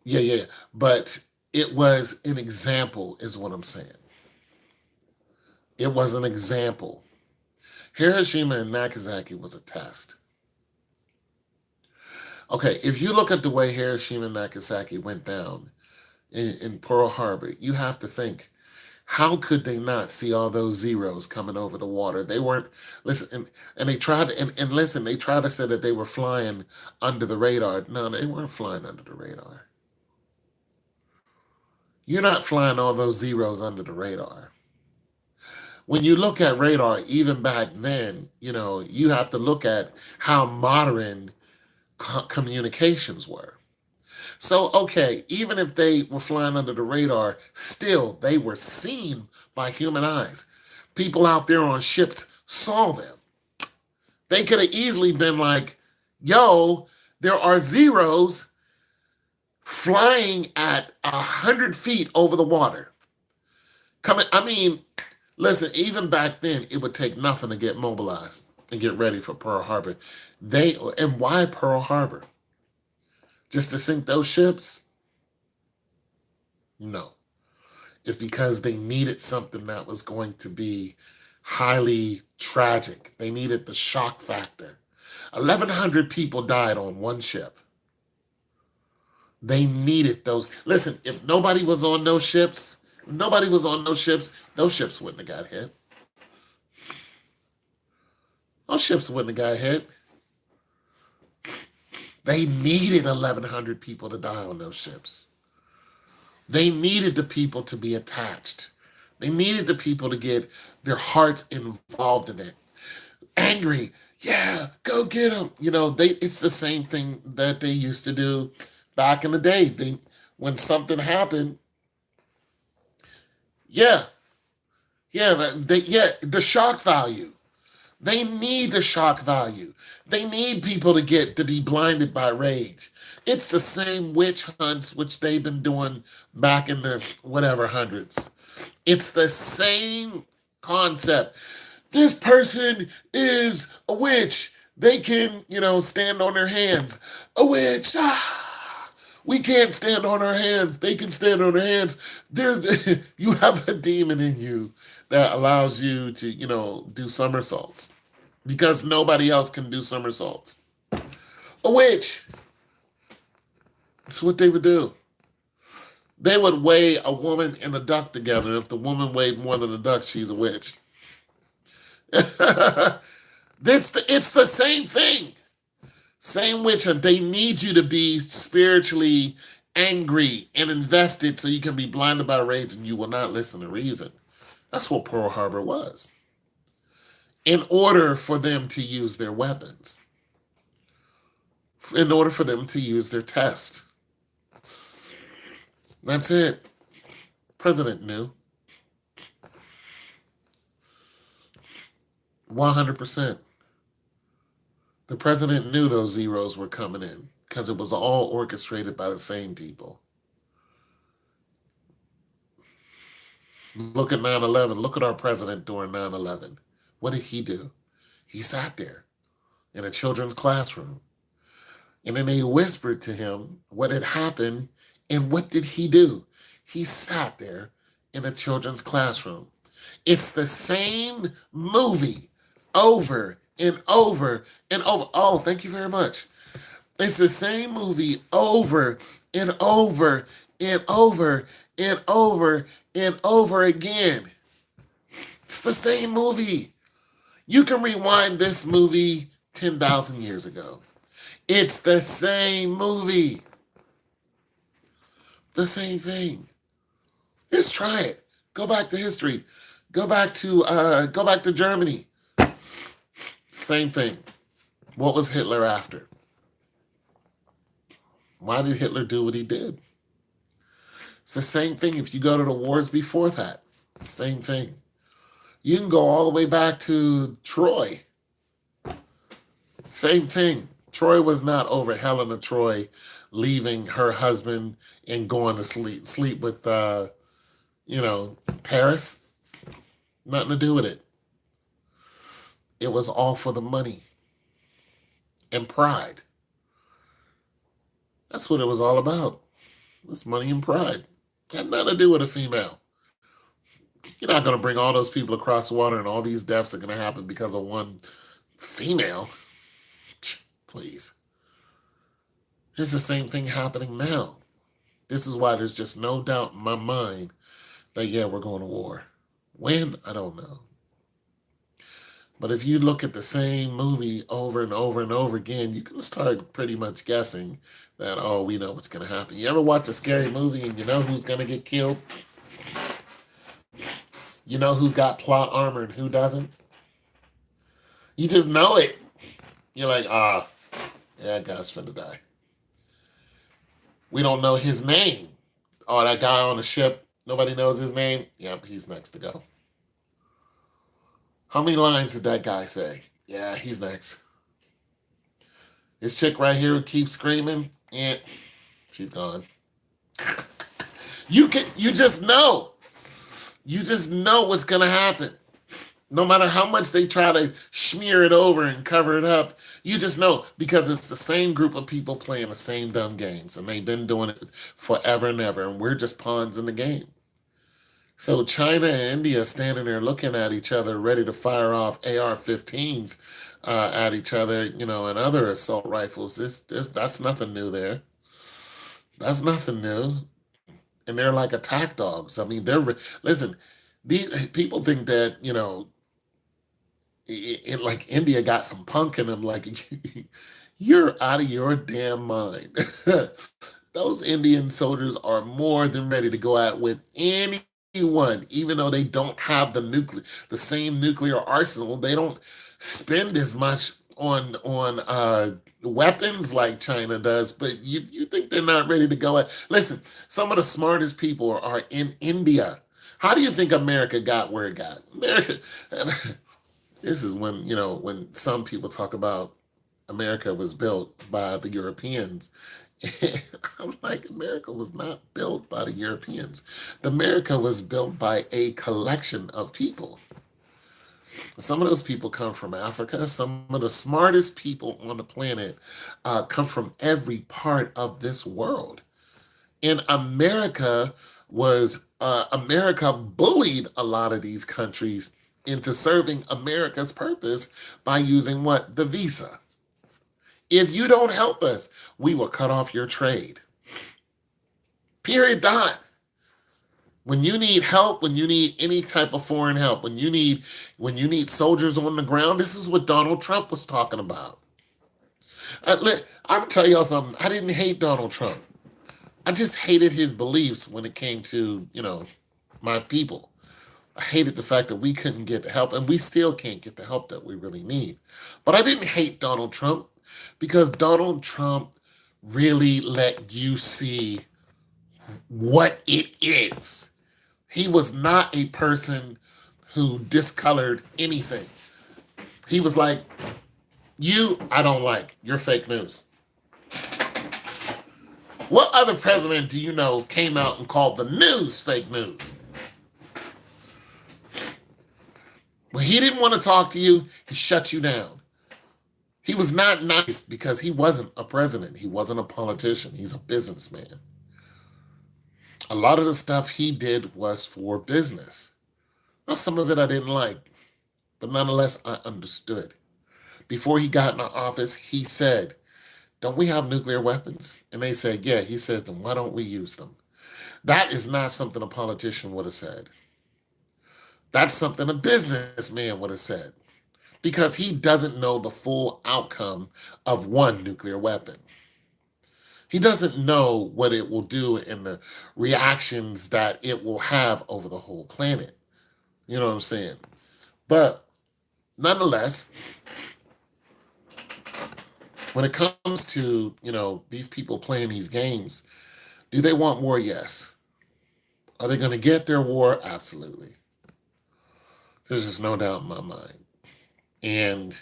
yeah. But it was an example, is what I'm saying. It was an example. Hiroshima and Nagasaki was a test. Okay, if you look at the way Hiroshima and Nagasaki went down in Pearl Harbor, you have to think, how could they not see all those zeros coming over the water? They weren't, listen, and they tried, and listen, they tried to say that they were flying under the radar. No, they weren't flying under the radar. You're not flying all those zeros under the radar. When you look at radar, even back then, you have to look at how modern communications were. So, okay, even if they were flying under the radar, still they were seen by human eyes. People out there on ships saw them. They could have easily been like, yo, there are Zeros flying at 100 feet over the water. Listen, even back then, it would take nothing to get mobilized and get ready for Pearl Harbor. And why Pearl Harbor? Just to sink those ships? No. It's because they needed something that was going to be highly tragic. They needed the shock factor. 1,100 people died on one ship. They needed those. Listen, if nobody was on those ships, those ships wouldn't have got hit. Those ships wouldn't have got hit. They needed 1,100 people to die on those ships. They needed the people to be attached. They needed the people to get their hearts involved in it. Angry, yeah, go get them. It's the same thing that they used to do back in the day. When something happened, the shock value. They need the shock value. They need people to be blinded by rage. It's the same witch hunts which they've been doing back in the whatever hundreds. It's the same concept. This person is a witch. They can, stand on their hands. A witch. We can't stand on our hands. They can stand on their hands. You have a demon in you that allows you to, do somersaults because nobody else can do somersaults. A witch. That's what they would do. They would weigh a woman and a duck together. And if the woman weighed more than a duck, she's a witch. It's the same thing. Same witch hunt. They need you to be spiritually angry and invested so you can be blinded by rage and you will not listen to reason. That's what Pearl Harbor was. In order for them to use their weapons. In order for them to use their test. That's it. President knew. 100%. The president knew those Zeros were coming in because it was all orchestrated by the same people. Look at 9/11. Look at our president during 9/11. What did he do? He sat there in a children's classroom. And then they whispered to him what had happened. And what did he do? He sat there in a children's classroom. It's the same movie over and over and over. Oh, thank you very much. It's the same movie over and over and over and over and over again. It's the same movie. You can rewind this movie 10,000 years ago. It's the same movie. The same thing. Just try it. Go back to history. Go back to Germany. Same thing. What was Hitler after? Why did Hitler do what he did? It's the same thing if you go to the wars before that. Same thing. You can go all the way back to Troy. Same thing. Troy was not over Helena Troy leaving her husband and going to sleep with, Paris. Nothing to do with it. It was all for the money and pride. That's what it was all about. It's money and pride. Had nothing to do with a female. You're not going to bring all those people across the water and all these deaths are going to happen because of one female. Please. It's the same thing happening now. This is why there's just no doubt in my mind that, we're going to war. When? I don't know. But if you look at the same movie over and over and over again, you can start pretty much guessing that, we know what's going to happen. You ever watch a scary movie and you know who's going to get killed? You know who's got plot armor and who doesn't? You just know it. You're like, Yeah, that guy's finna die. We don't know his name. Oh, that guy on the ship, nobody knows his name? Yep, he's next to go. How many lines did that guy say? Yeah, he's next. This chick right here who keeps screaming, yeah, she's gone. You just know. You just know what's gonna happen. No matter how much they try to smear it over and cover it up, you just know because it's the same group of people playing the same dumb games, and they've been doing it forever and ever, and we're just pawns in the game. So China and India standing there looking at each other, ready to fire off AR-15s at each other, and other assault rifles. That's nothing new there. That's nothing new. And they're like attack dogs. I mean, listen. These people think that like India got some punk in them. Like you're out of your damn mind. Those Indian soldiers are more than ready to go out with anyone, even though they don't have the same nuclear arsenal. They don't spend as much on weapons like China does. But you think they're not ready to go out? Listen, some of the smartest people are in India. How do you think America got where it got? America. This is when some people talk about America was built by the Europeans. I'm like, America was not built by the Europeans. America was built by a collection of people. Some of those people come from Africa. Some of the smartest people on the planet come from every part of this world. And America bullied a lot of these countries into serving America's purpose by using what? The visa. If you don't help us, we will cut off your trade. Period. Dot. When you need help, when you need any type of foreign help, when you need soldiers on the ground, this is what Donald Trump was talking about. I'm gonna tell y'all something. I didn't hate Donald Trump. I just hated his beliefs when it came to my people. I hated the fact that we couldn't get the help, and we still can't get the help that we really need. But I didn't hate Donald Trump because Donald Trump really let you see what it is. He was not a person who discolored anything. He was like, I don't like. You're fake news. What other president do you know came out and called the news fake news? When he didn't want to talk to you, he shut you down. He was not nice because he wasn't a president. He wasn't a politician. He's a businessman. A lot of the stuff he did was for business. Now, some of it I didn't like, but nonetheless, I understood. Before he got in office, he said, don't we have nuclear weapons? And they said, yeah. He said, then why don't we use them? That is not something a politician would have said. That's something a businessman would have said because he doesn't know the full outcome of one nuclear weapon. He doesn't know what it will do and the reactions that it will have over the whole planet. You know what I'm saying? But nonetheless, when it comes to, these people playing these games, do they want war? Yes. Are they going to get their war? Absolutely. There's just no doubt in my mind. And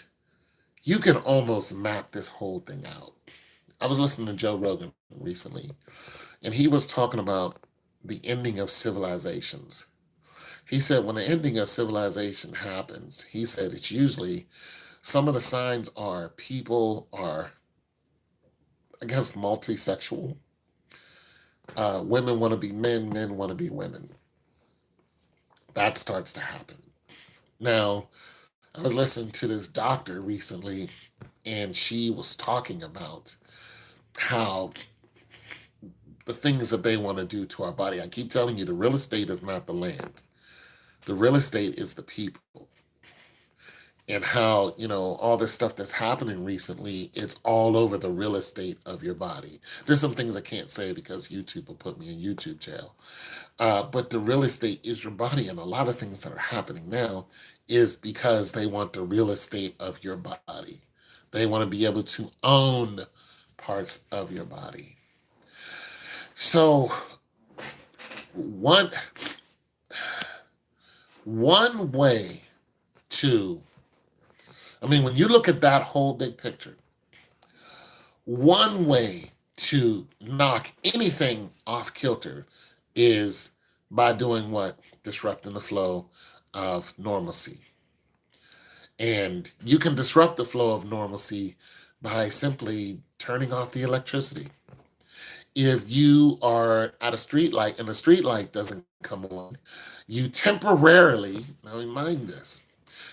you can almost map this whole thing out. I was listening to Joe Rogan recently, and he was talking about the ending of civilizations. He said when the ending of civilization happens, he said it's usually some of the signs are people are, I guess, multisexual. Women want to be men want to be women. That starts to happen. Now, I was listening to this doctor recently, and she was talking about how the things that they want to do to our body. I keep telling you, the real estate is not the land. The real estate is the people. And how, all this stuff that's happening recently, it's all over the real estate of your body. There's some things I can't say because YouTube will put me in YouTube jail. But the real estate is your body. And a lot of things that are happening now is because they want the real estate of your body. They want to be able to own parts of your body. So one way to, when you look at that whole big picture, one way to knock anything off kilter is by doing what? Disrupting the flow of normalcy. And you can disrupt the flow of normalcy by simply turning off the electricity. If you are at a street light and the street light doesn't come on, you temporarily, now mind this,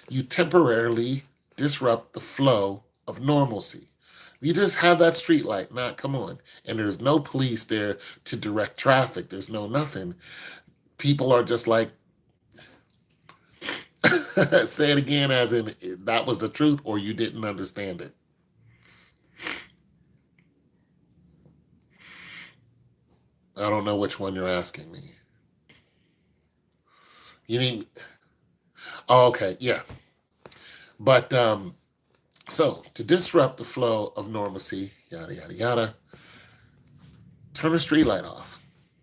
you temporarily disrupt the flow of normalcy. You just have that street light not come on, and there's no police there to direct traffic. There's no nothing. People are just like, say it again as in that was the truth or you didn't understand it. I don't know which one you're asking me. You need, oh, okay, yeah. But so to disrupt the flow of normalcy, yada, yada, yada, turn the street light off.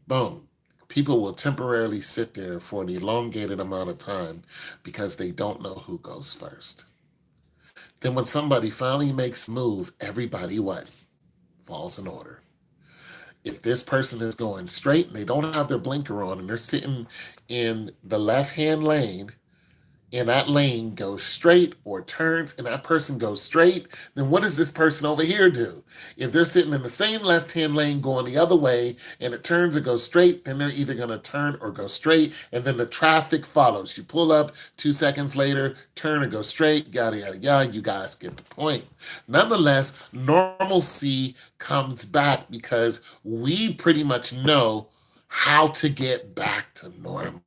Boom. People will temporarily sit there for an elongated amount of time because they don't know who goes first. Then when somebody finally makes a move, everybody what? Falls in order. If this person is going straight and they don't have their blinker on and they're sitting in the left-hand lane, and that lane goes straight or turns and that person goes straight, then what does this person over here do? If they're sitting in the same left-hand lane going the other way and it turns or goes straight, then they're either going to turn or go straight, and then the traffic follows. You pull up 2 seconds later, turn or go straight, yada, yada, yada. You guys get the point. Nonetheless, normalcy comes back because we pretty much know how to get back to normal.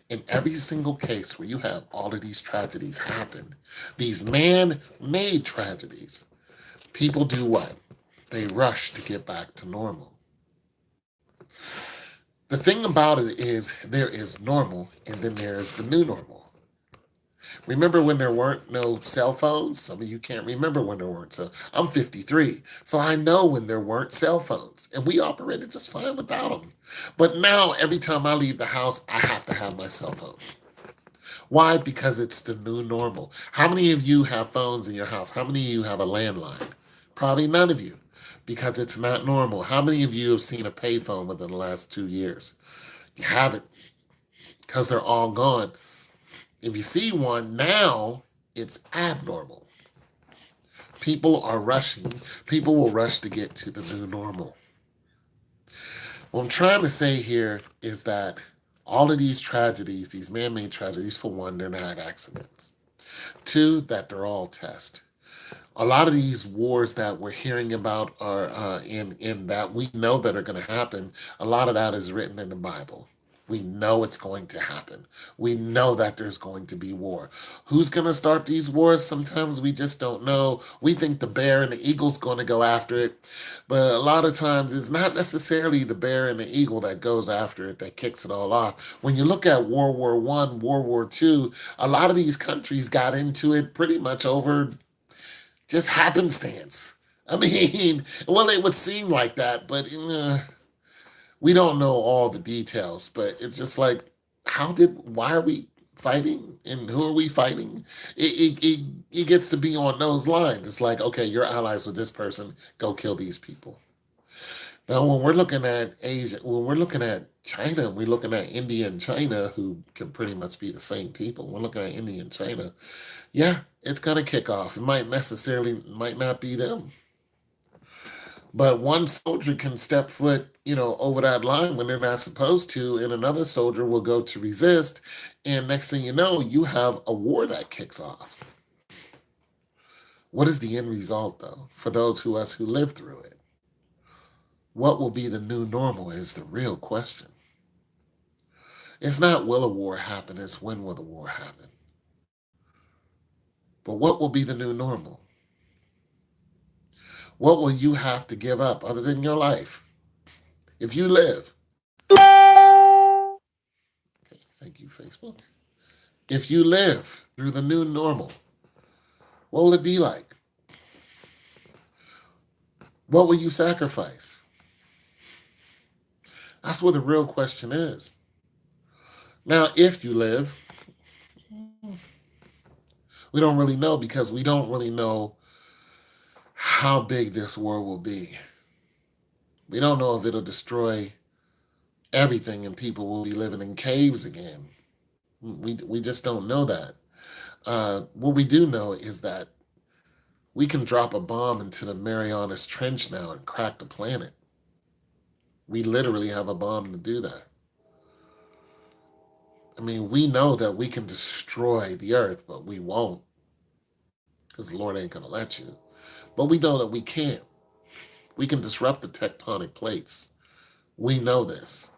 In every single case where you have all of these tragedies happen, these man-made tragedies, people do what? They rush to get back to normal. The thing about it is there is normal and then there is the new normal. Remember when there weren't no cell phones? Some of you can't remember when there weren't. So I'm 53, so I know when there weren't cell phones, and we operated just fine without them. But now every time I leave the house, I have to have my cell phone. Why? Because it's the new normal. How many of you have phones in your house? How many of you have a landline? Probably none of you, because it's not normal. How many of you have seen a payphone within the last 2 years? You haven't, because they're all gone. If you see one now, it's abnormal. People are rushing. People will rush to get to the new normal. What I'm trying to say here is that all of these tragedies, these man-made tragedies, for one, they're not accidents. Two, that they're all tests. A lot of these wars that we're hearing about are in that we know that are going to happen. A lot of that is written in the Bible. We know it's going to happen. We know that there's going to be war. Who's going to start these wars? Sometimes we just don't know. We think the bear and the eagle's going to go after it. But a lot of times it's not necessarily the bear and the eagle that goes after it, that kicks it all off. When you look at World War I, World War II, a lot of these countries got into it pretty much over just happenstance. Well, it would seem like that, but we don't know all the details, but it's just like, why are we fighting and who are we fighting? It gets to be on those lines. It's like, okay, you're allies with this person, go kill these people. Now, when we're looking at Asia, when we're looking at China, we're looking at India and China, who can pretty much be the same people. We're looking at India and China. Yeah, it's going to kick off. It might not be them. But one soldier can step foot, over that line when they're not supposed to, and another soldier will go to resist. And next thing you know, you have a war that kicks off. What is the end result, though, for those of us who live through it? What will be the new normal is the real question. It's not will a war happen, it's when will the war happen. But what will be the new normal? What will you have to give up other than your life? If you live. Okay, thank you, Facebook. If you live through the new normal, what will it be like? What will you sacrifice? That's what the real question is. Now, if you live, we don't really know because we don't really know how big this war will be. We don't know if it'll destroy everything and people will be living in caves again. We just don't know that. What we do know is that we can drop a bomb into the Marianas Trench now and crack the planet. We literally have a bomb to do that. I mean, we know that we can destroy the earth, but we won't because the Lord ain't going to let you. But we know that we can. We can disrupt the tectonic plates. We know this.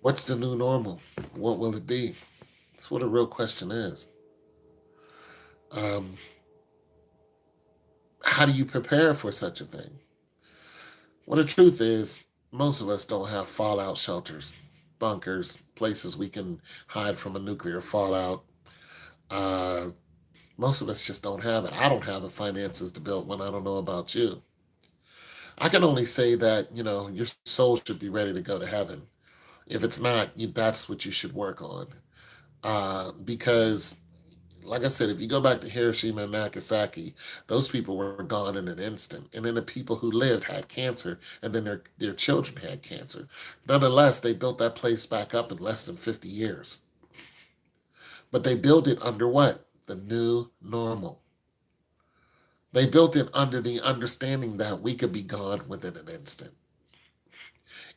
What's the new normal? What will it be? That's what a real question is. How do you prepare for such a thing? Well, the truth is, most of us don't have fallout shelters, bunkers, places we can hide from a nuclear fallout. Uh, Most of us just don't have it. I don't have the finances to build one. I don't know about you. I can only say that, your soul should be ready to go to heaven. If it's not, that's what you should work on. Because, like I said, if you go back to Hiroshima and Nagasaki, those people were gone in an instant. And then the people who lived had cancer, and then their children had cancer. Nonetheless, they built that place back up in less than 50 years. But they built it under what? The new normal. They built it under the understanding that we could be gone within an instant.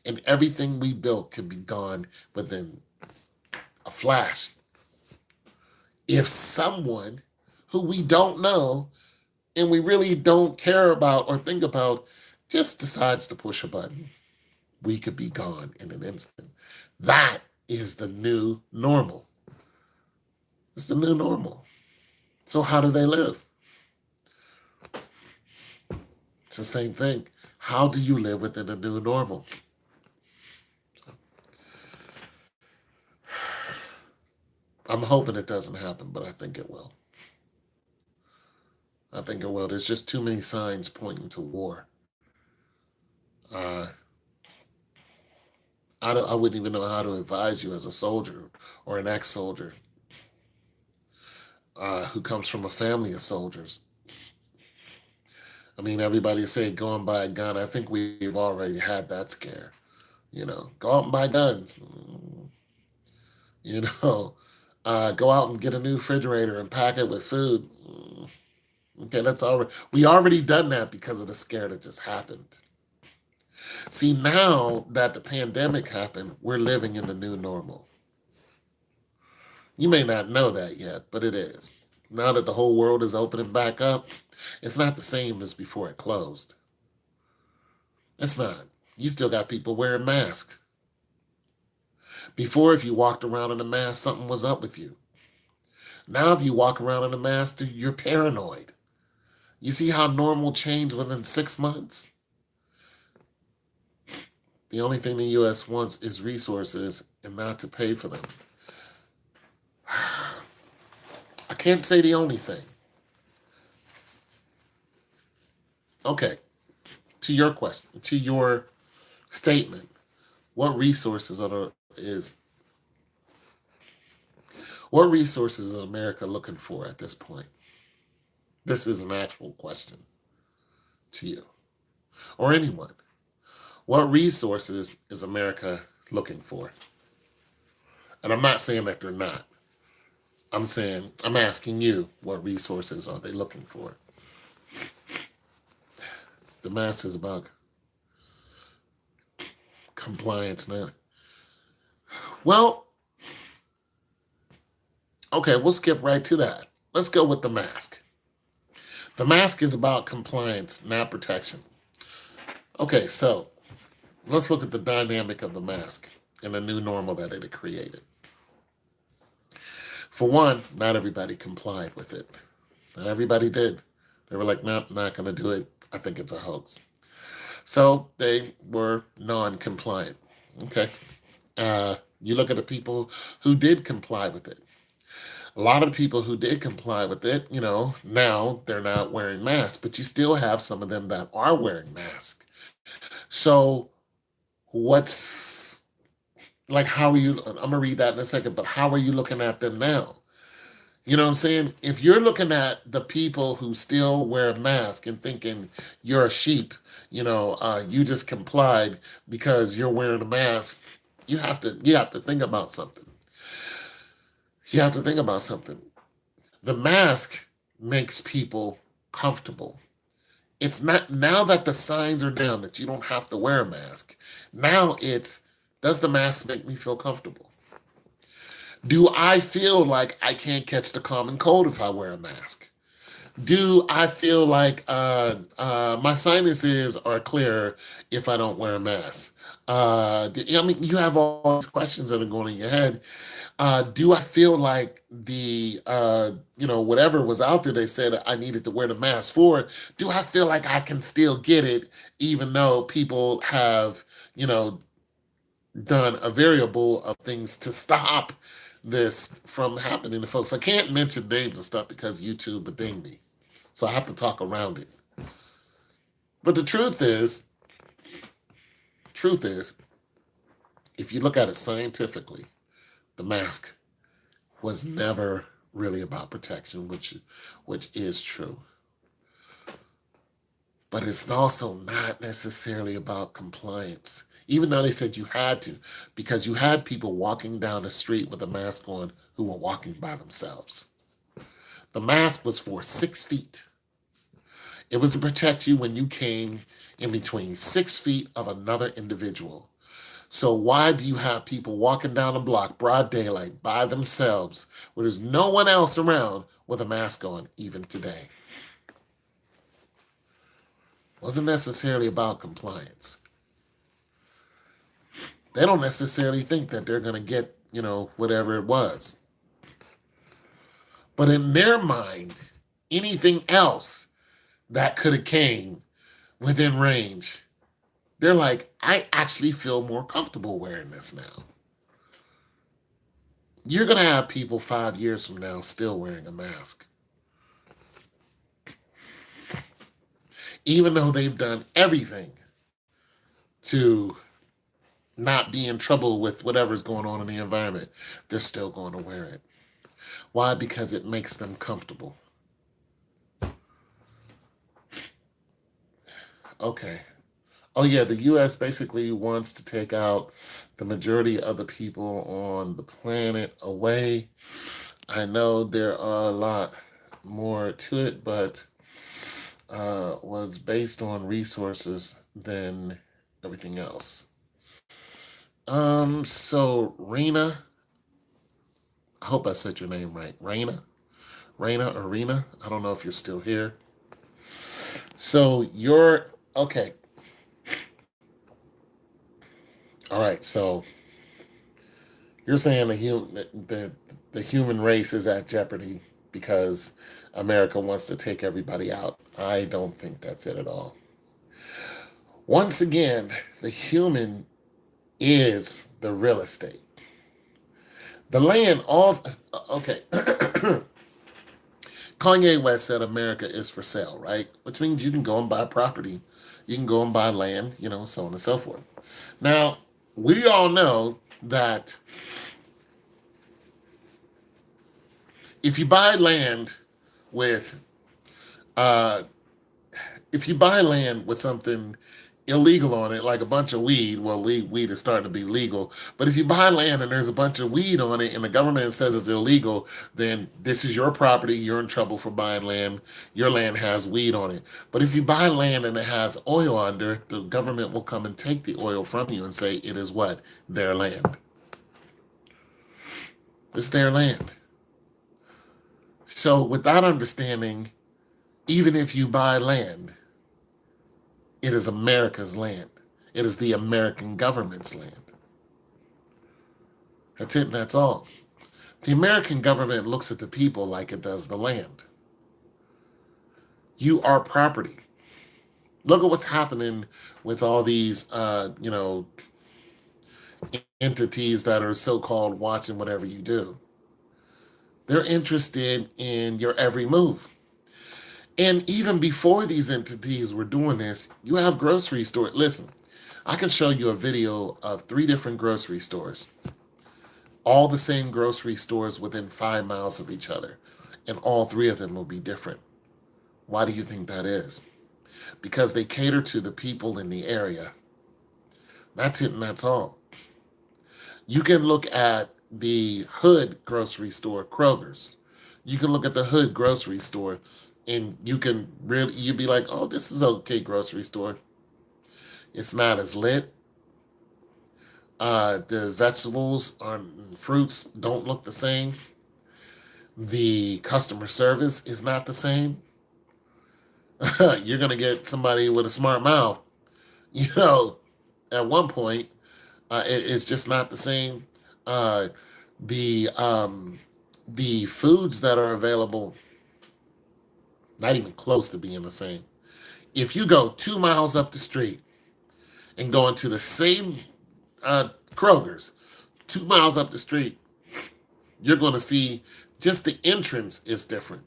And everything we built could be gone within a flash. If someone who we don't know and we really don't care about or think about just decides to push a button, we could be gone in an instant. That is the new normal. It's the new normal. So how do they live? It's the same thing. How do you live within the new normal? I'm hoping it doesn't happen, but I think it will. I think it will. There's just too many signs pointing to war. Uh, I wouldn't even know how to advise you as a soldier or an ex-soldier who comes from a family of soldiers. I mean, everybody say go and buy a gun. I think we've already had that scare. Go out and buy guns. You know, go out and get a new refrigerator and pack it with food. Okay, that's already we already done that because of the scare that just happened. See, now that the pandemic happened, we're living in the new normal. You may not know that yet, but it is. Now that the whole world is opening back up, it's not the same as before it closed. It's not. You still got people wearing masks. Before, if you walked around in a mask, something was up with you. Now, if you walk around in a mask, you're paranoid. You see how normal changed within 6 months? The only thing the U.S. wants is resources and not to pay for them. I can't say the only thing. Okay, to your question, to your statement, what resources what resources is America looking for at this point? This is an actual question to you or anyone. What resources is America looking for? And I'm not saying that they're not. I'm asking you, what resources are they looking for? The mask is about compliance now. Well, okay, we'll skip right to that. Let's go with the mask. The mask is about compliance, not protection. Okay, so let's look at the dynamic of the mask and the new normal that it had created. For one, not everybody complied with it. Not everybody did. They were like, nope, not going to do it. I think it's a hoax. So they were non-compliant. Okay. You look at the people who did comply with it. A lot of people who did comply with it, now they're not wearing masks, but you still have some of them that are wearing masks. So, what's like, how are you? I'm gonna read that in a second, but how are you looking at them now? You know what I'm saying? If you're looking at the people who still wear a mask and thinking you're a sheep, you just complied because you're wearing a mask, you have to think about something. You have to think about something. The mask makes people comfortable. It's not now that the signs are down that you don't have to wear a mask. Now it's, does the mask make me feel comfortable? Do I feel like I can't catch the common cold if I wear a mask? Do I feel like my sinuses are clear if I don't wear a mask? I mean, you have all these questions that are going in your head. Do I feel like whatever was out there they said I needed to wear the mask for, do I feel like I can still get it even though people have, you know, done a variable of things to stop this from happening to folks? I can't mention names and stuff because YouTube would ding me. So I have to talk around it. But the truth is, if you look at it scientifically, the mask was never really about protection, which is true. But it's also not necessarily about compliance. Even though they said you had to, because you had people walking down the street with a mask on who were walking by themselves. The mask was for 6 feet. It was to protect you when you came in between 6 feet of another individual. So why do you have people walking down the block, broad daylight, by themselves, where there's no one else around with a mask on, even today? Wasn't necessarily about compliance. They don't necessarily think that they're going to get, whatever it was. But in their mind, anything else that could have came within range, they're like, I actually feel more comfortable wearing this now. You're going to have people 5 years from now still wearing a mask. Even though they've done everything to not be in trouble with whatever's going on in the environment, they're still going to wear it. Why? Because it makes them comfortable. Okay. Oh, yeah, the U.S. basically wants to take out the majority of the people on the planet away. I know there are a lot more to it, but was based on resources than everything else. So Rena, I hope I said your name right. Rena or Rena. I don't know if you're still here. So you're okay. All right. So you're saying the human race is at jeopardy because America wants to take everybody out. I don't think that's it at all. Once again, the human is the real estate. The land, all okay. Kanye West said America is for sale, right? Which means you can go and buy property, you can go and buy land, so on and so forth. Now, we all know that if you buy land with something illegal on it, like a bunch of weed, well, weed is starting to be legal, but if you buy land and there's a bunch of weed on it and the government says it's illegal, then this is your property, you're in trouble for buying land, your land has weed on it. But if you buy land and it has oil under, the government will come and take the oil from you and say it is what? Their land. It's their land. So with that understanding, even if you buy land, it is America's land. It is the American government's land. That's it and that's all. The American government looks at the people like it does the land. You are property. Look at what's happening with all these, entities that are so-called watching whatever you do. They're interested in your every move. And even before these entities were doing this, you have grocery stores. Listen, I can show you a video of 3 different grocery stores, all the same grocery stores within 5 miles of each other, and all 3 of them will be different. Why do you think that is? Because they cater to the people in the area. That's it and that's all. You can look at the hood grocery store, Kroger's. You can look at the hood grocery store and you'd be like, oh, this is okay grocery store. It's not as lit. The vegetables or fruits don't look the same. The customer service is not the same. You're going to get somebody with a smart mouth. At one point, it's just not the same. Uh, the the foods that are available, not even close to being the same. If you go 2 miles up the street and go into the same Kroger's, 2 miles up the street, you're going to see just the entrance is different.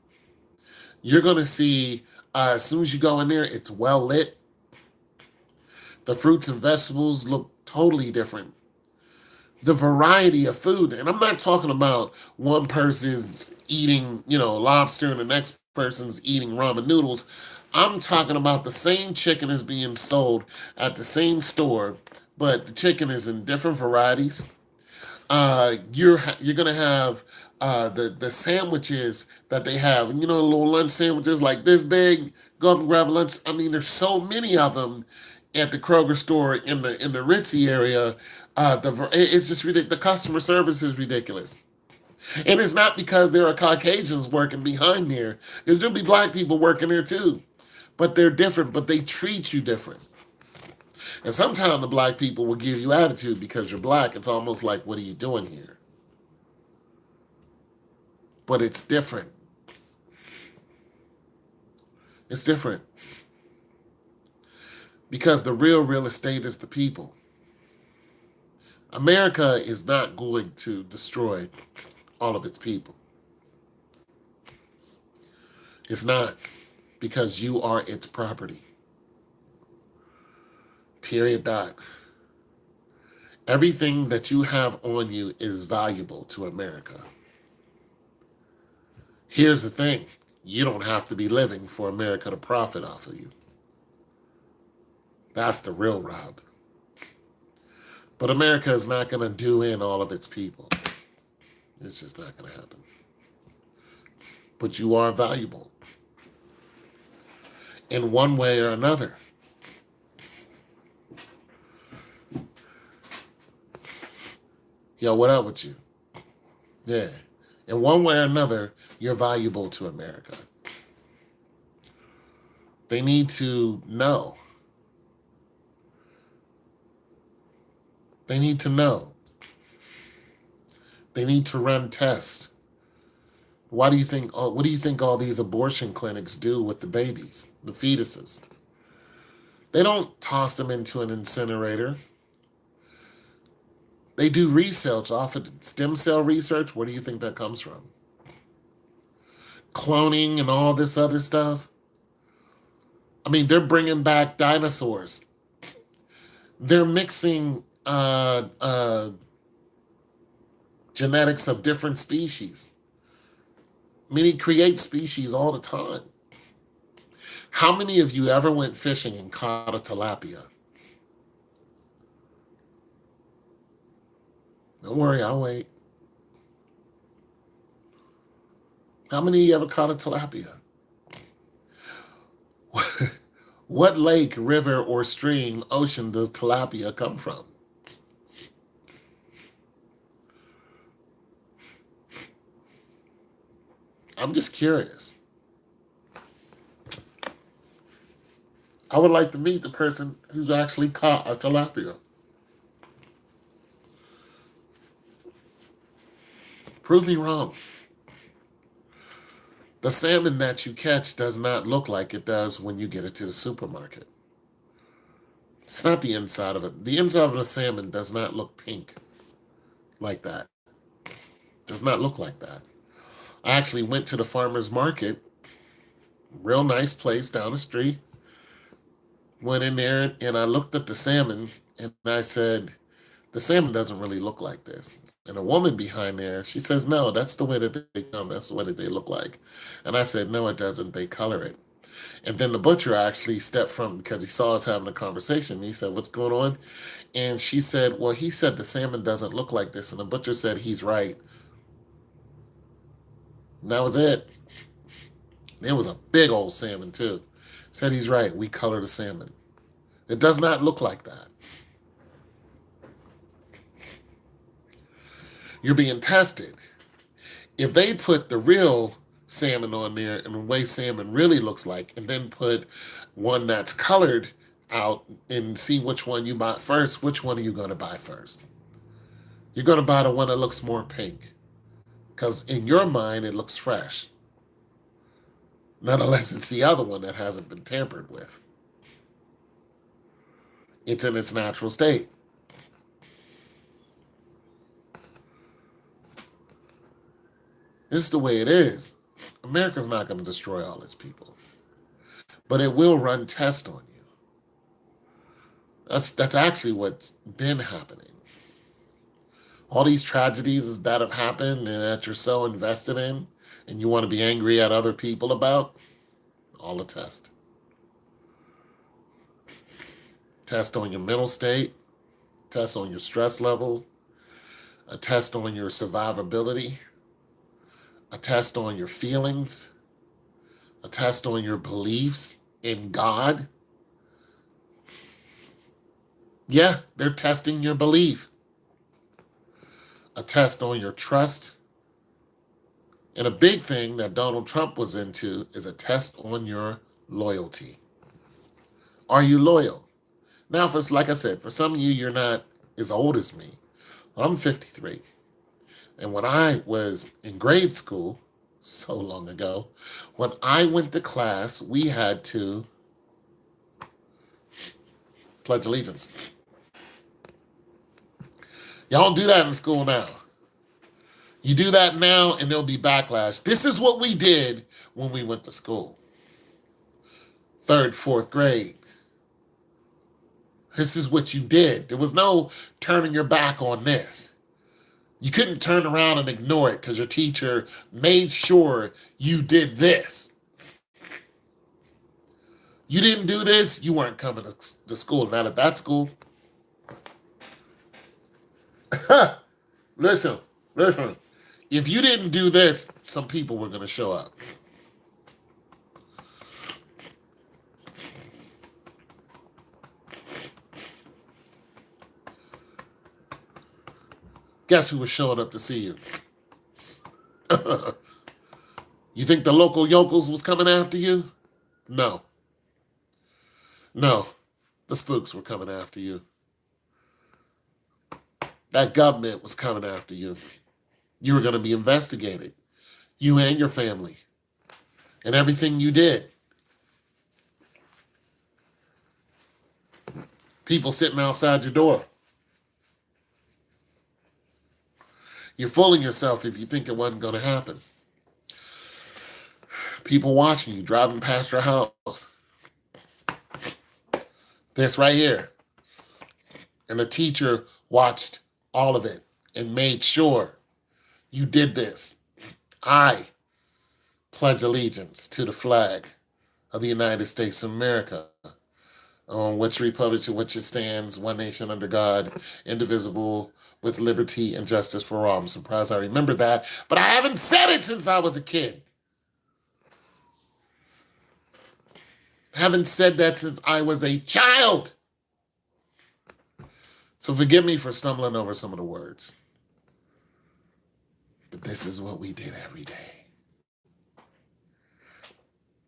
You're going to see as soon as you go in there, it's well lit. The fruits and vegetables look totally different. The variety of food, and I'm not talking about one person's eating, lobster and the next person's eating ramen noodles. I'm talking about the same chicken is being sold at the same store, but the chicken is in different varieties. You're gonna have the sandwiches that they have, the little lunch sandwiches like this big. Go up and grab a lunch. I mean, there's so many of them at the Kroger store in the Ritzy area. It's just ridiculous. The customer service is ridiculous, and it's not because there are Caucasians working behind there. Because there'll be black people working there too, but they're different. But they treat you different. And sometimes the black people will give you attitude because you're black. It's almost like, what are you doing here? But it's different. It's different. Because the real estate is the people. America is not going to destroy all of its people. It's not, because you are its property. Period. Dot. Everything that you have on you is valuable to America. Here's the thing. You don't have to be living for America to profit off of you. That's the real rub. But America is not going to do in all of its people. It's just not going to happen. But you are valuable in one way or another. Yo, what up with you? Yeah. In one way or another, you're valuable to America. They need to know. They need to know. They need to run tests. What do you think all these abortion clinics do with the babies, the fetuses? They don't toss them into an incinerator. They do research off of stem cell research. Where do you think that comes from? Cloning and all this other stuff. I mean, they're bringing back dinosaurs. They're mixing genetics of different species. Many create species all the time. How many of you ever went fishing and caught a tilapia? Don't worry, I'll wait. How many of you ever caught a tilapia? What lake, river, or stream, ocean does tilapia come from? I'm just curious. I would like to meet the person who's actually caught a tilapia. Prove me wrong. The salmon that you catch does not look like it does when you get it to the supermarket. It's not the inside of it. The inside of a salmon does not look pink like that. Does not look like that. I actually went to the farmer's market, real nice place down the street. Went in there and I looked at the salmon and I said, the salmon doesn't really look like this. And a woman behind there, she says, no, that's the way that they come. That's the way that they look like. And I said, no, it doesn't. They color it. And then the butcher actually stepped from, because he saw us having a conversation. He said, what's going on? And she said, well, he said the salmon doesn't look like this. And the butcher said, he's right. And that was it. It was a big old salmon, too. Said he's right. We color the salmon. It does not look like that. You're being tested. If they put the real salmon on there and the way salmon really looks like, and then put one that's colored out and see which one you buy first, which one are you going to buy first? You're going to buy the one that looks more pink because in your mind it looks fresh. Not unless it's the other one that hasn't been tampered with. It's in its natural state. This is the way it is. America's not going to destroy all its people, but it will run tests on you. That's actually what's been happening. All these tragedies that have happened and that you're so invested in and you want to be angry at other people about, all a test. Test on your mental state, test on your stress level, a test on your survivability, a test on your feelings, a test on your beliefs in God. Yeah, they're testing your belief. A test on your trust. And a big thing that Donald Trump was into is a test on your loyalty. Are you loyal? Now, like I said, for some of you, you're not as old as me. But I'm 53. And when I was in grade school, so long ago, when I went to class, we had to pledge allegiance. Y'all don't do that in school now. You do that now and there'll be backlash. This is what we did when we went to school. 3rd, 4th grade. This is what you did. There was no turning your back on this. You couldn't turn around and ignore it because your teacher made sure you did this. You didn't do this, you weren't coming to school. Not at that school. Listen. If you didn't do this, some people were going to show up. Guess who was showing up to see you? You think the local yokels was coming after you? No. The spooks were coming after you. That government was coming after you. You were going to be investigated. You and your family. And everything you did. People sitting outside your door. You're fooling yourself if you think it wasn't going to happen. People watching you, driving past your house. This right here. And the teacher watched all of it and made sure you did this. I pledge allegiance to the flag of the United States of America, on which republic to which it stands, one nation under God, indivisible, with liberty and justice for all. I'm surprised I remember that, but I haven't said it since I was a kid. Haven't said that since I was a child. So forgive me for stumbling over some of the words. But this is what we did every day.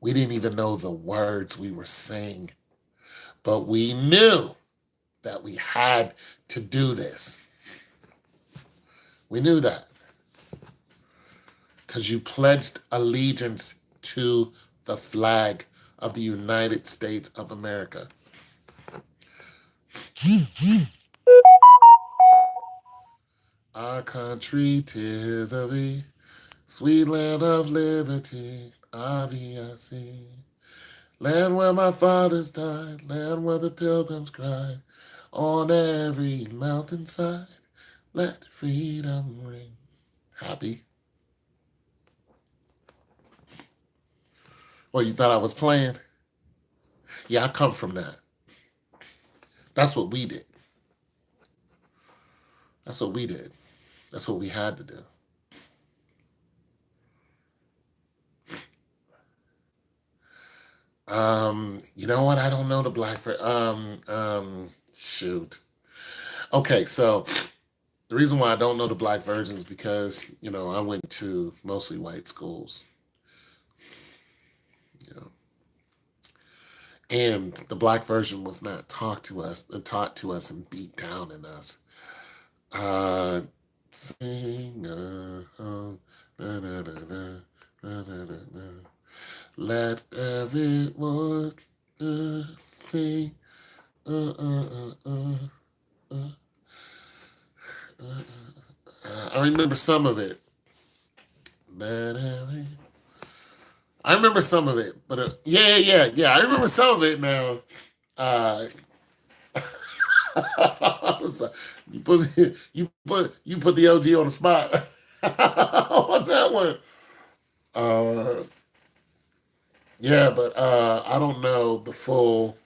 We didn't even know the words we were saying, but we knew that we had to do this. We knew that. Because you pledged allegiance to the flag of the United States of America. Our country, 'tis of thee. Sweet land of liberty, RVIC. Land where my fathers died, land where the pilgrims cried. On every mountainside, let freedom ring. Happy? Well, you thought I was playing? Yeah, I come from that. That's what we did. That's what we did. That's what we had to do. You know what? I don't know the shoot. Okay, so the reason why I don't know the black version is because, I went to mostly white schools. You know, and the black version was not taught to us and beat down in us. Sing da, da, da, da, da, da, da. Let everyone sing. I remember some of it. I remember some of it, but yeah. I remember some of it now. Uh, you put the OG on the spot on that one. Uh, yeah, but I don't know the full.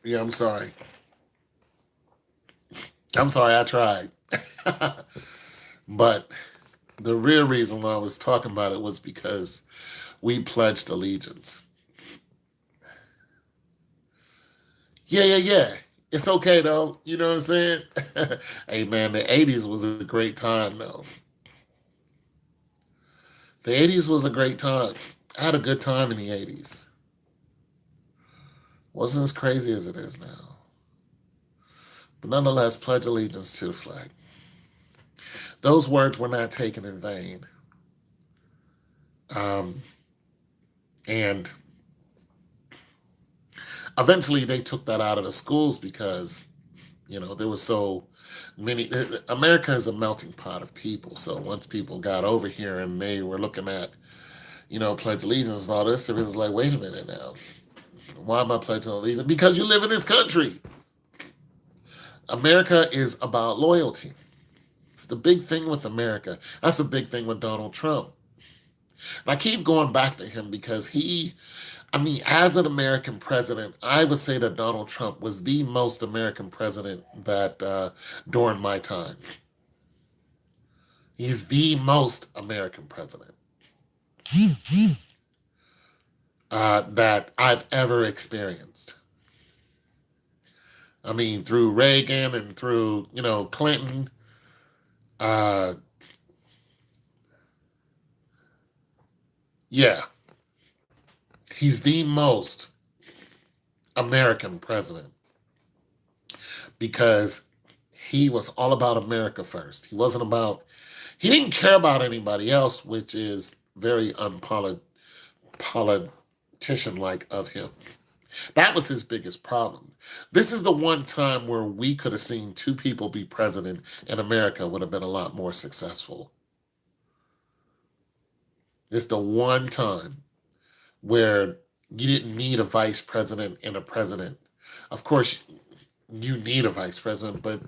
Yeah, I'm sorry. I'm sorry. I tried, but the real reason why I was talking about it was because we pledged allegiance. Yeah. It's okay though. You know what I'm saying? Hey man, the '80s was a great time though. The '80s was a great time. I had a good time in the '80s. Wasn't as crazy as it is now. But nonetheless, pledge allegiance to the flag. Those words were not taken in vain. Um, and eventually they took that out of the schools because, there was so many. America is a melting pot of people. So once people got over here and they were looking at, pledge allegiance and all this, it was like, wait a minute now. Why am I pledging allegiance? Because you live in this country. America is about loyalty. It's the big thing with America. That's a big thing with Donald Trump. And I keep going back to him because as an American president, I would say that Donald Trump was the most American president that during my time. He's the most American president that I've ever experienced. Through Reagan and through, Clinton. Uh, yeah, he's the most American president because he was all about America first. He didn't care about anybody else, which is very unpolitician like of him. That was his biggest problem. This is the one time where we could have seen two people be president and America would have been a lot more successful. It's the one time where you didn't need a vice president and a president. Of course, you need a vice president, but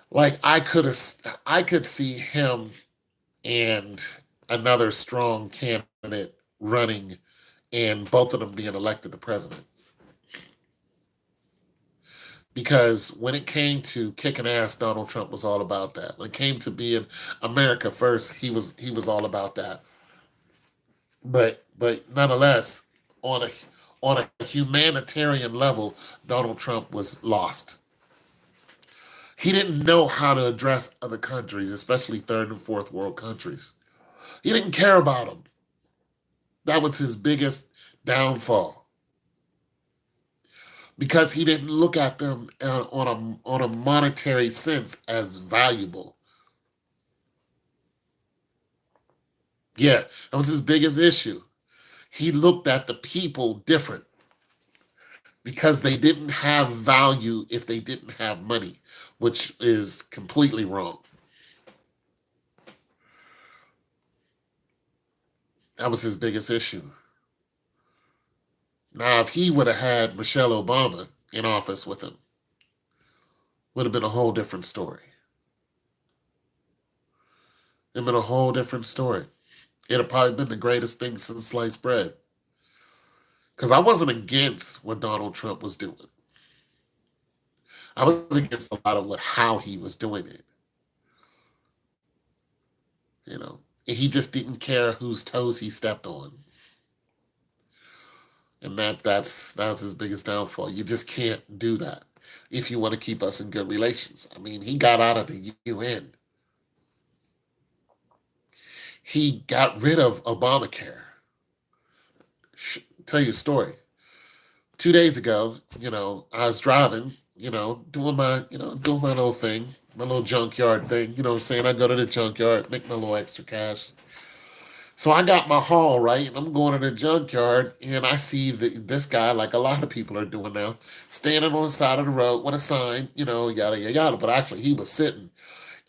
like I could see him and another strong candidate running and both of them being elected to president. Because when it came to kicking ass, Donald Trump was all about that. When it came to being America first, he was all about that. But nonetheless, on a humanitarian level, Donald Trump was lost. He didn't know how to address other countries, especially third and fourth world countries. He didn't care about them. That was his biggest downfall because he didn't look at them on a monetary sense as valuable. Yeah, that was his biggest issue. He looked at the people different. because they didn't have value if they didn't have money, which is completely wrong. That was his biggest issue. Now, if he would have had Michelle Obama in office with him, would have been a whole different story. It'd been a whole different story. It'd have probably been the greatest thing since sliced bread. Because I wasn't against what Donald Trump was doing. I was against a lot of how he was doing it. You know, and he just didn't care whose toes he stepped on, and that's his biggest downfall. You just can't do that if you want to keep us in good relations. I mean, he got out of the UN. He got rid of Obamacare. Tell you a story. 2 days ago, I was driving, doing my little thing, my little junkyard thing. You know what I'm saying? I go to the junkyard, make my little extra cash. So I got my haul, right? And I'm going to the junkyard and I see this guy, like a lot of people are doing now, standing on the side of the road with a sign, yada, yada, yada. But actually, he was sitting.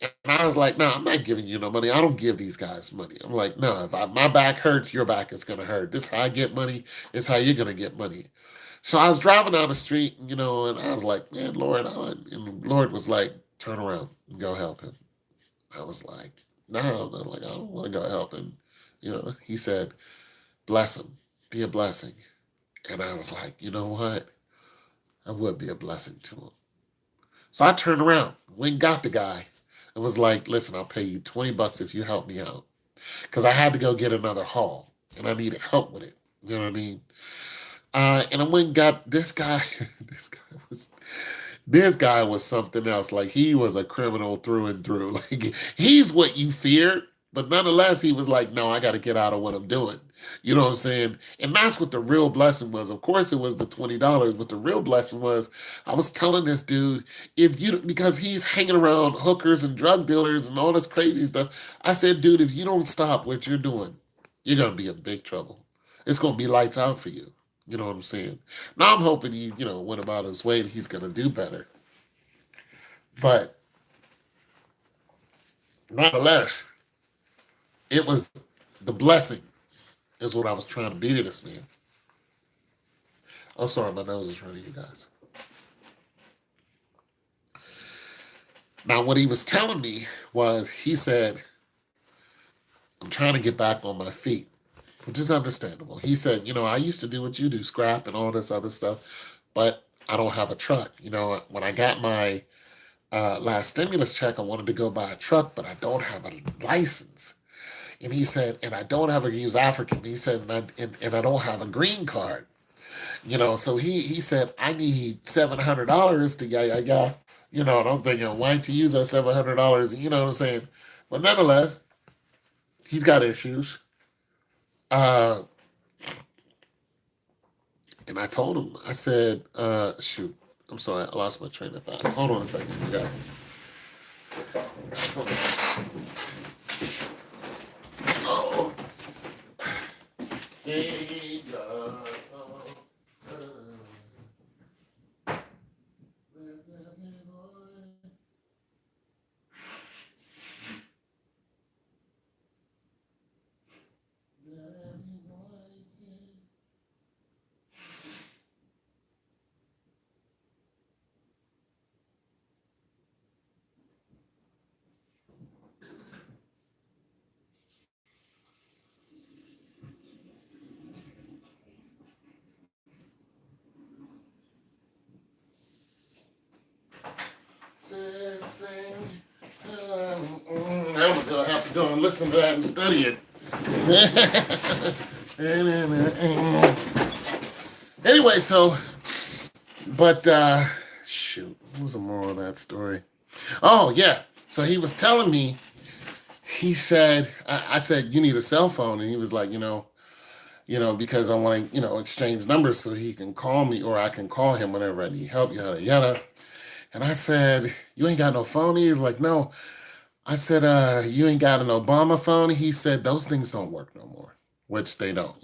And I was like, no, I'm not giving you no money. I don't give these guys money. I'm like, no, if my back hurts, your back is going to hurt. This is how I get money. This is how you're going to get money. So I was driving down the street, and I was like, man, Lord. And the Lord was like, turn around and go help him. I was like, no, I'm like, I don't want to go help him. He said, bless him, be a blessing. And I was like, you know what? I would be a blessing to him. So I turned around, went and got the guy, and was like, listen, I'll pay you $20 if you help me out. Because I had to go get another haul, and I needed help with it. You know what I mean? And I went and got this guy. This guy was something else. Like, he was a criminal through and through. Like, he's what you feared. But nonetheless, he was like, no, I got to get out of what I'm doing. You know what I'm saying? And that's what the real blessing was. Of course, it was the $20, but the real blessing was I was telling this dude, because he's hanging around hookers and drug dealers and all this crazy stuff. I said, dude, if you don't stop what you're doing, you're going to be in big trouble. It's going to be lights out for you. You know what I'm saying? Now I'm hoping he, went about his way and he's going to do better. But nonetheless, it was the blessing is what I was trying to be to this man. I'm sorry, my nose is running, you guys. Now, what he was telling me was, he said, I'm trying to get back on my feet, which is understandable. He said, I used to do what you do, scrap and all this other stuff, but I don't have a truck. When I got my last stimulus check, I wanted to go buy a truck, but I don't have a license. And he said, and I don't have he was African. He said, and I don't have a green card. So he said, I need $700 to yeah. And I'm thinking, why don't you use that $700? You know what I'm saying? But nonetheless, he's got issues. And I told him, I said, shoot, I'm sorry, I lost my train of thought. Hold on a second, you guys. Oh. Sing a song. I'm gonna have to go and listen to that and study it. Anyway, but shoot, what was the moral of that story? Oh yeah, so he was telling me. He said, I said, you need a cell phone, and he was like, because I want to, exchange numbers so he can call me or I can call him whenever I need help, yada yada. And I said, you ain't got no phone? He's like, no. I said, you ain't got an Obama phone? He said, those things don't work no more, which they don't.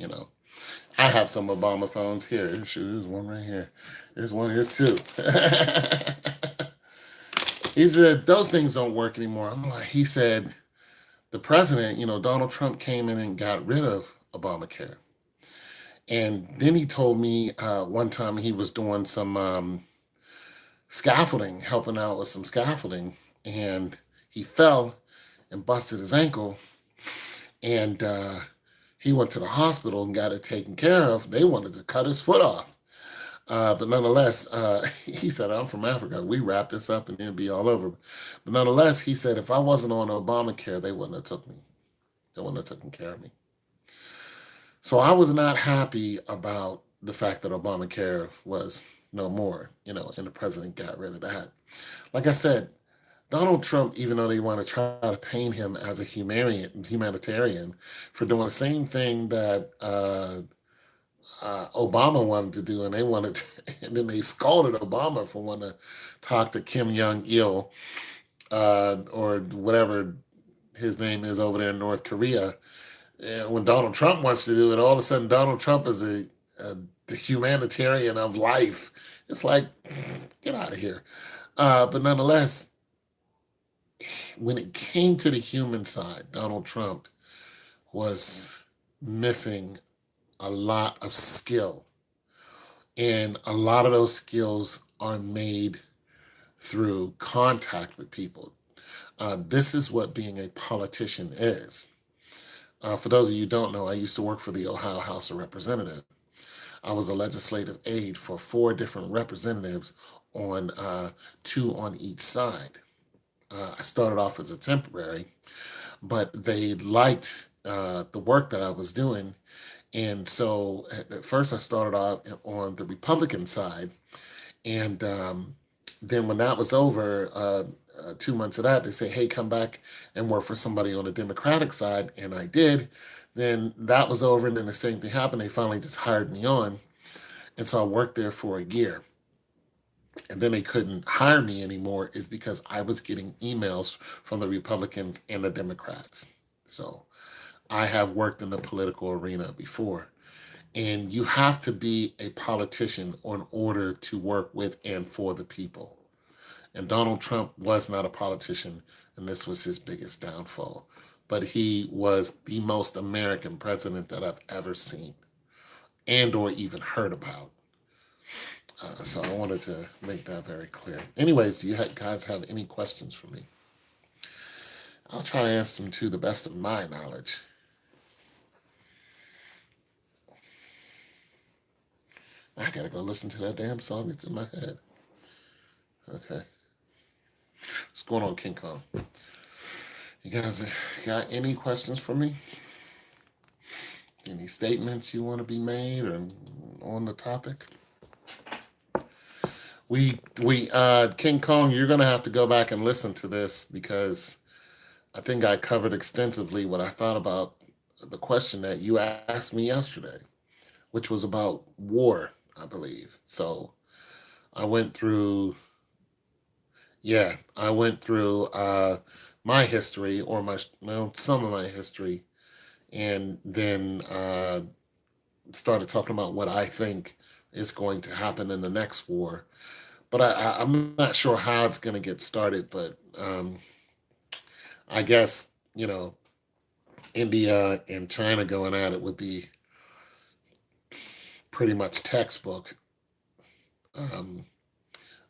I have some Obama phones here. Shoot, there's one right here. There's one. Here's two. He said those things don't work anymore. I'm like, he said the president, Donald Trump came in and got rid of Obamacare. And then he told me one time he was doing some scaffolding, helping out with some scaffolding, and he fell and busted his ankle. And he went to the hospital and got it taken care of. They wanted to cut his foot off. But nonetheless, he said, I'm from Africa. We wrap this up and then be all over. But nonetheless, he said, if I wasn't on Obamacare, they wouldn't have took me. They wouldn't have taken care of me. So I was not happy about the fact that Obamacare was no more, and the president got rid of that. Like I said, Donald Trump, even though they want to try to paint him as a humanitarian for doing the same thing that Obama wanted to do, and they wanted to, and then they scolded Obama for wanting to talk to Kim Jong Il or whatever his name is over there in North Korea. And when Donald Trump wants to do it, all of a sudden Donald Trump is the humanitarian of life. It's like, get out of here. But nonetheless, when it came to the human side, Donald Trump was missing a lot of skill. And a lot of those skills are made through contact with people. This is what being a politician is. For those of you who don't know, I used to work for the Ohio House of Representatives. I was a legislative aide for 4 different representatives on 2 on each side. I started off as a temporary, but they liked the work that I was doing. And so at first I started off on the Republican side. And then when that was over, 2 months of that, they say, hey, come back and work for somebody on the Democratic side. And I did. Then that was over. And then the same thing happened. They finally just hired me on. And so I worked there for a year. And then they couldn't hire me anymore is because I was getting emails from the Republicans and the Democrats. So I have worked in the political arena before. And you have to be a politician in order to work with and for the people. And Donald Trump was not a politician, and this was his biggest downfall. But he was the most American president that I've ever seen and or even heard about. So I wanted to make that very clear. Anyways, do you guys have any questions for me? I'll try to answer them to the best of my knowledge. I gotta go listen to that damn song. It's in my head. Okay. What's going on, King Kong? You guys got any questions for me? Any statements you want to be made or on the topic? King Kong, you're gonna have to go back and listen to this because I think I covered extensively what I thought about the question that you asked me yesterday, which was about war, I believe. So I went through, my history or some of my history, and then started talking about what I think is going to happen in the next war. But I'm not sure how it's going to get started, but I guess, India and China going at it would be pretty much textbook. Um,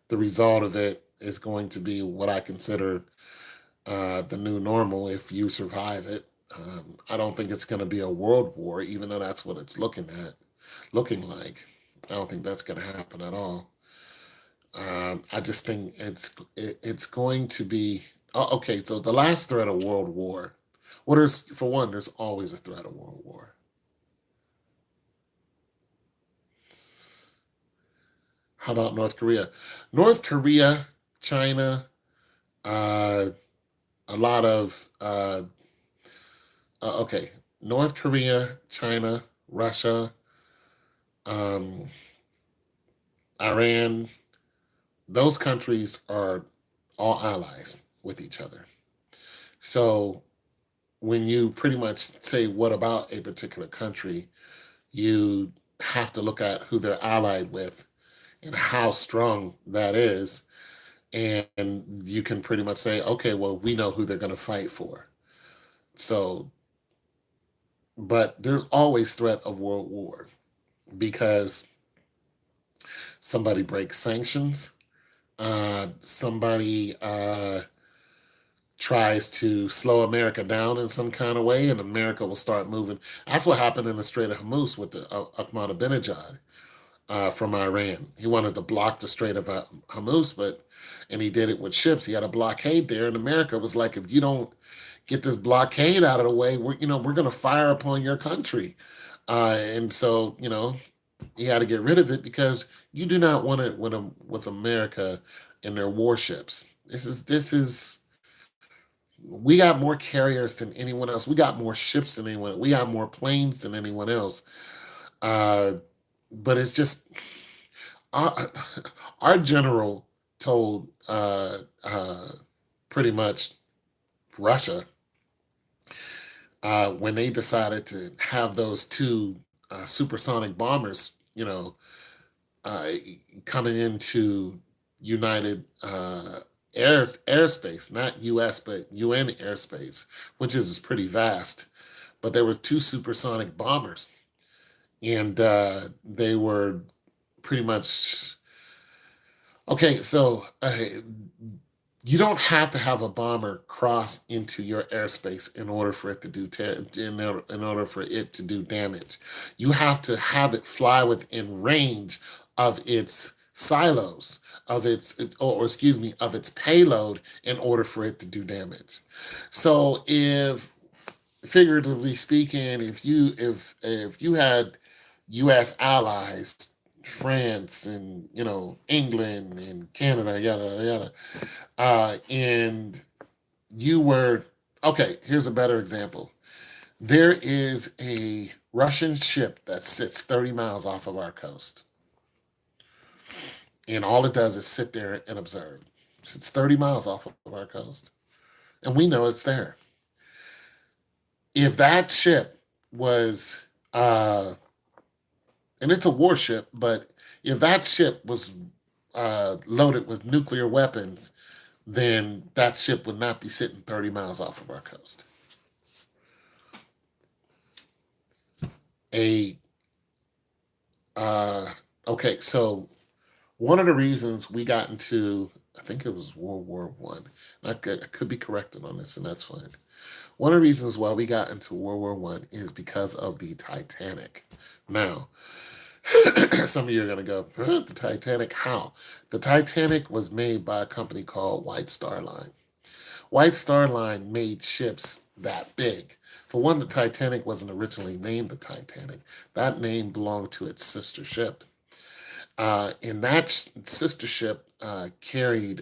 the result of it is going to be what I consider the new normal if you survive it. I don't think it's going to be a world war, even though that's what it's looking like. I don't think that's going to happen at all. I just think it's going to be okay. So the last threat of world war. Well, there's always a threat of world war. How about North Korea? North Korea, China, uh, a lot of okay. North Korea, China, Russia, um, Iran. Those countries are all allies with each other. So when you pretty much say, what about a particular country, you have to look at who they're allied with and how strong that is. And you can pretty much say, okay, well, we know who they're going to fight for. So, but there's always threat of world war because somebody breaks sanctions, somebody tries to slow America down in some kind of way, and America will start moving. That's what happened in the Strait of Hormuz with the Ahmadinejad from Iran. He wanted to block the Strait of Hormuz, and he did it with ships. He had a blockade there, and America was like, if you don't get this blockade out of the way, we're going to fire upon your country. And so, he had to get rid of it because you do not want it with America and their warships. This is we got more carriers than anyone else. We got more ships than anyone. We got more planes than anyone else. Uh, but it's just our, our general told pretty much Russia when they decided to have those two supersonic bombers, uh, coming into United airspace, not U.S. but UN airspace, which is pretty vast. But there were two supersonic bombers, and they were pretty much okay. So you don't have to have a bomber cross into your airspace in order for it to in order for it to do damage. You have to have it fly within range of its silos, or excuse me, of its payload in order for it to do damage. So if, figuratively speaking, if you had U.S. allies, France and England and Canada, yada yada, and you were okay. Here's a better example. There is a Russian ship that sits 30 miles off of our coast, and all it does is sit there and observe. It sits 30 miles off of our coast, and we know it's there. If that ship was and it's a warship, but if that ship was loaded with nuclear weapons, then that ship would not be sitting 30 miles off of our coast. A okay, so one of the reasons we got into, I think it was World War One. I could be corrected on this, and that's fine. One of the reasons why we got into World War One is because of the Titanic. Now, some of you are going to go, huh, the Titanic, how? The Titanic was made by a company called White Star Line. White Star Line made ships that big. For one, the Titanic wasn't originally named the Titanic. That name belonged to its sister ship. And that sister ship carried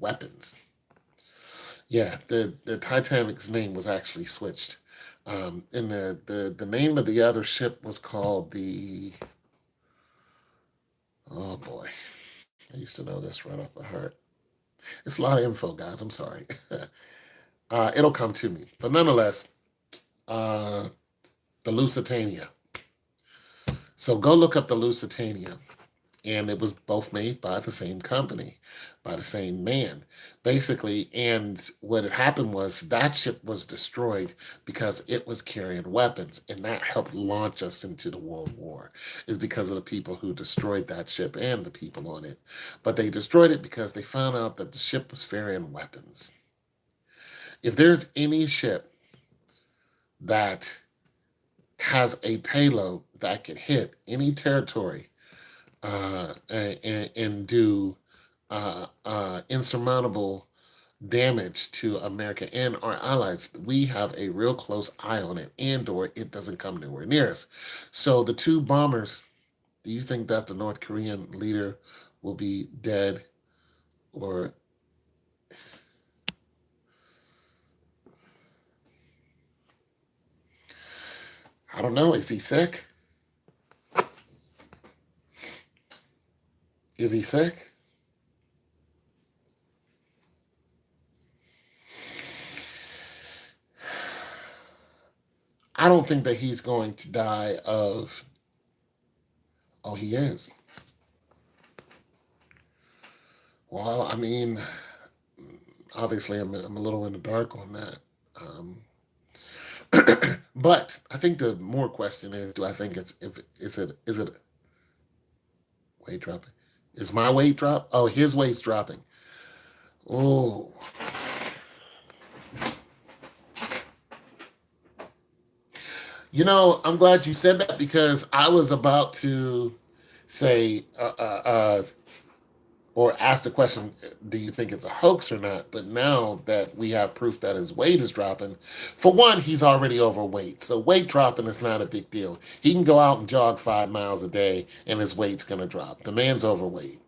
weapons. Yeah, the Titanic's name was actually switched. And the name of the other ship was called the, oh boy, I used to know this right off by heart. It's a lot of info, guys. I'm sorry. It'll come to me. But nonetheless, uh, the Lusitania. So go look up the Lusitania. And it was both made by the same company, by the same man, basically. And what had happened was that ship was destroyed because it was carrying weapons, and that helped launch us into the World War. Is because of the people who destroyed that ship and the people on it. But they destroyed it because they found out that the ship was carrying weapons. If there's any ship that has a payload that could hit any territory and do insurmountable damage to America and our allies, we have a real close eye on it, and/or it doesn't come nowhere near us. So the two bombers, do you think that the North Korean leader will be dead, or I don't know? Is he sick? Is he sick? I don't think that he's going to die of. Oh, he is. Well, I mean, obviously, I'm a little in the dark on that. Um, but I think the more question is, do I think it's if is it weight dropping? Is my weight drop? Oh, his weight's dropping. Oh, I'm glad you said that because I was about to say or ask the question, do you think it's a hoax or not? But now that we have proof that his weight is dropping, for one, he's already overweight. So weight dropping is not a big deal. He can go out and jog 5 miles a day and his weight's going to drop. The man's overweight.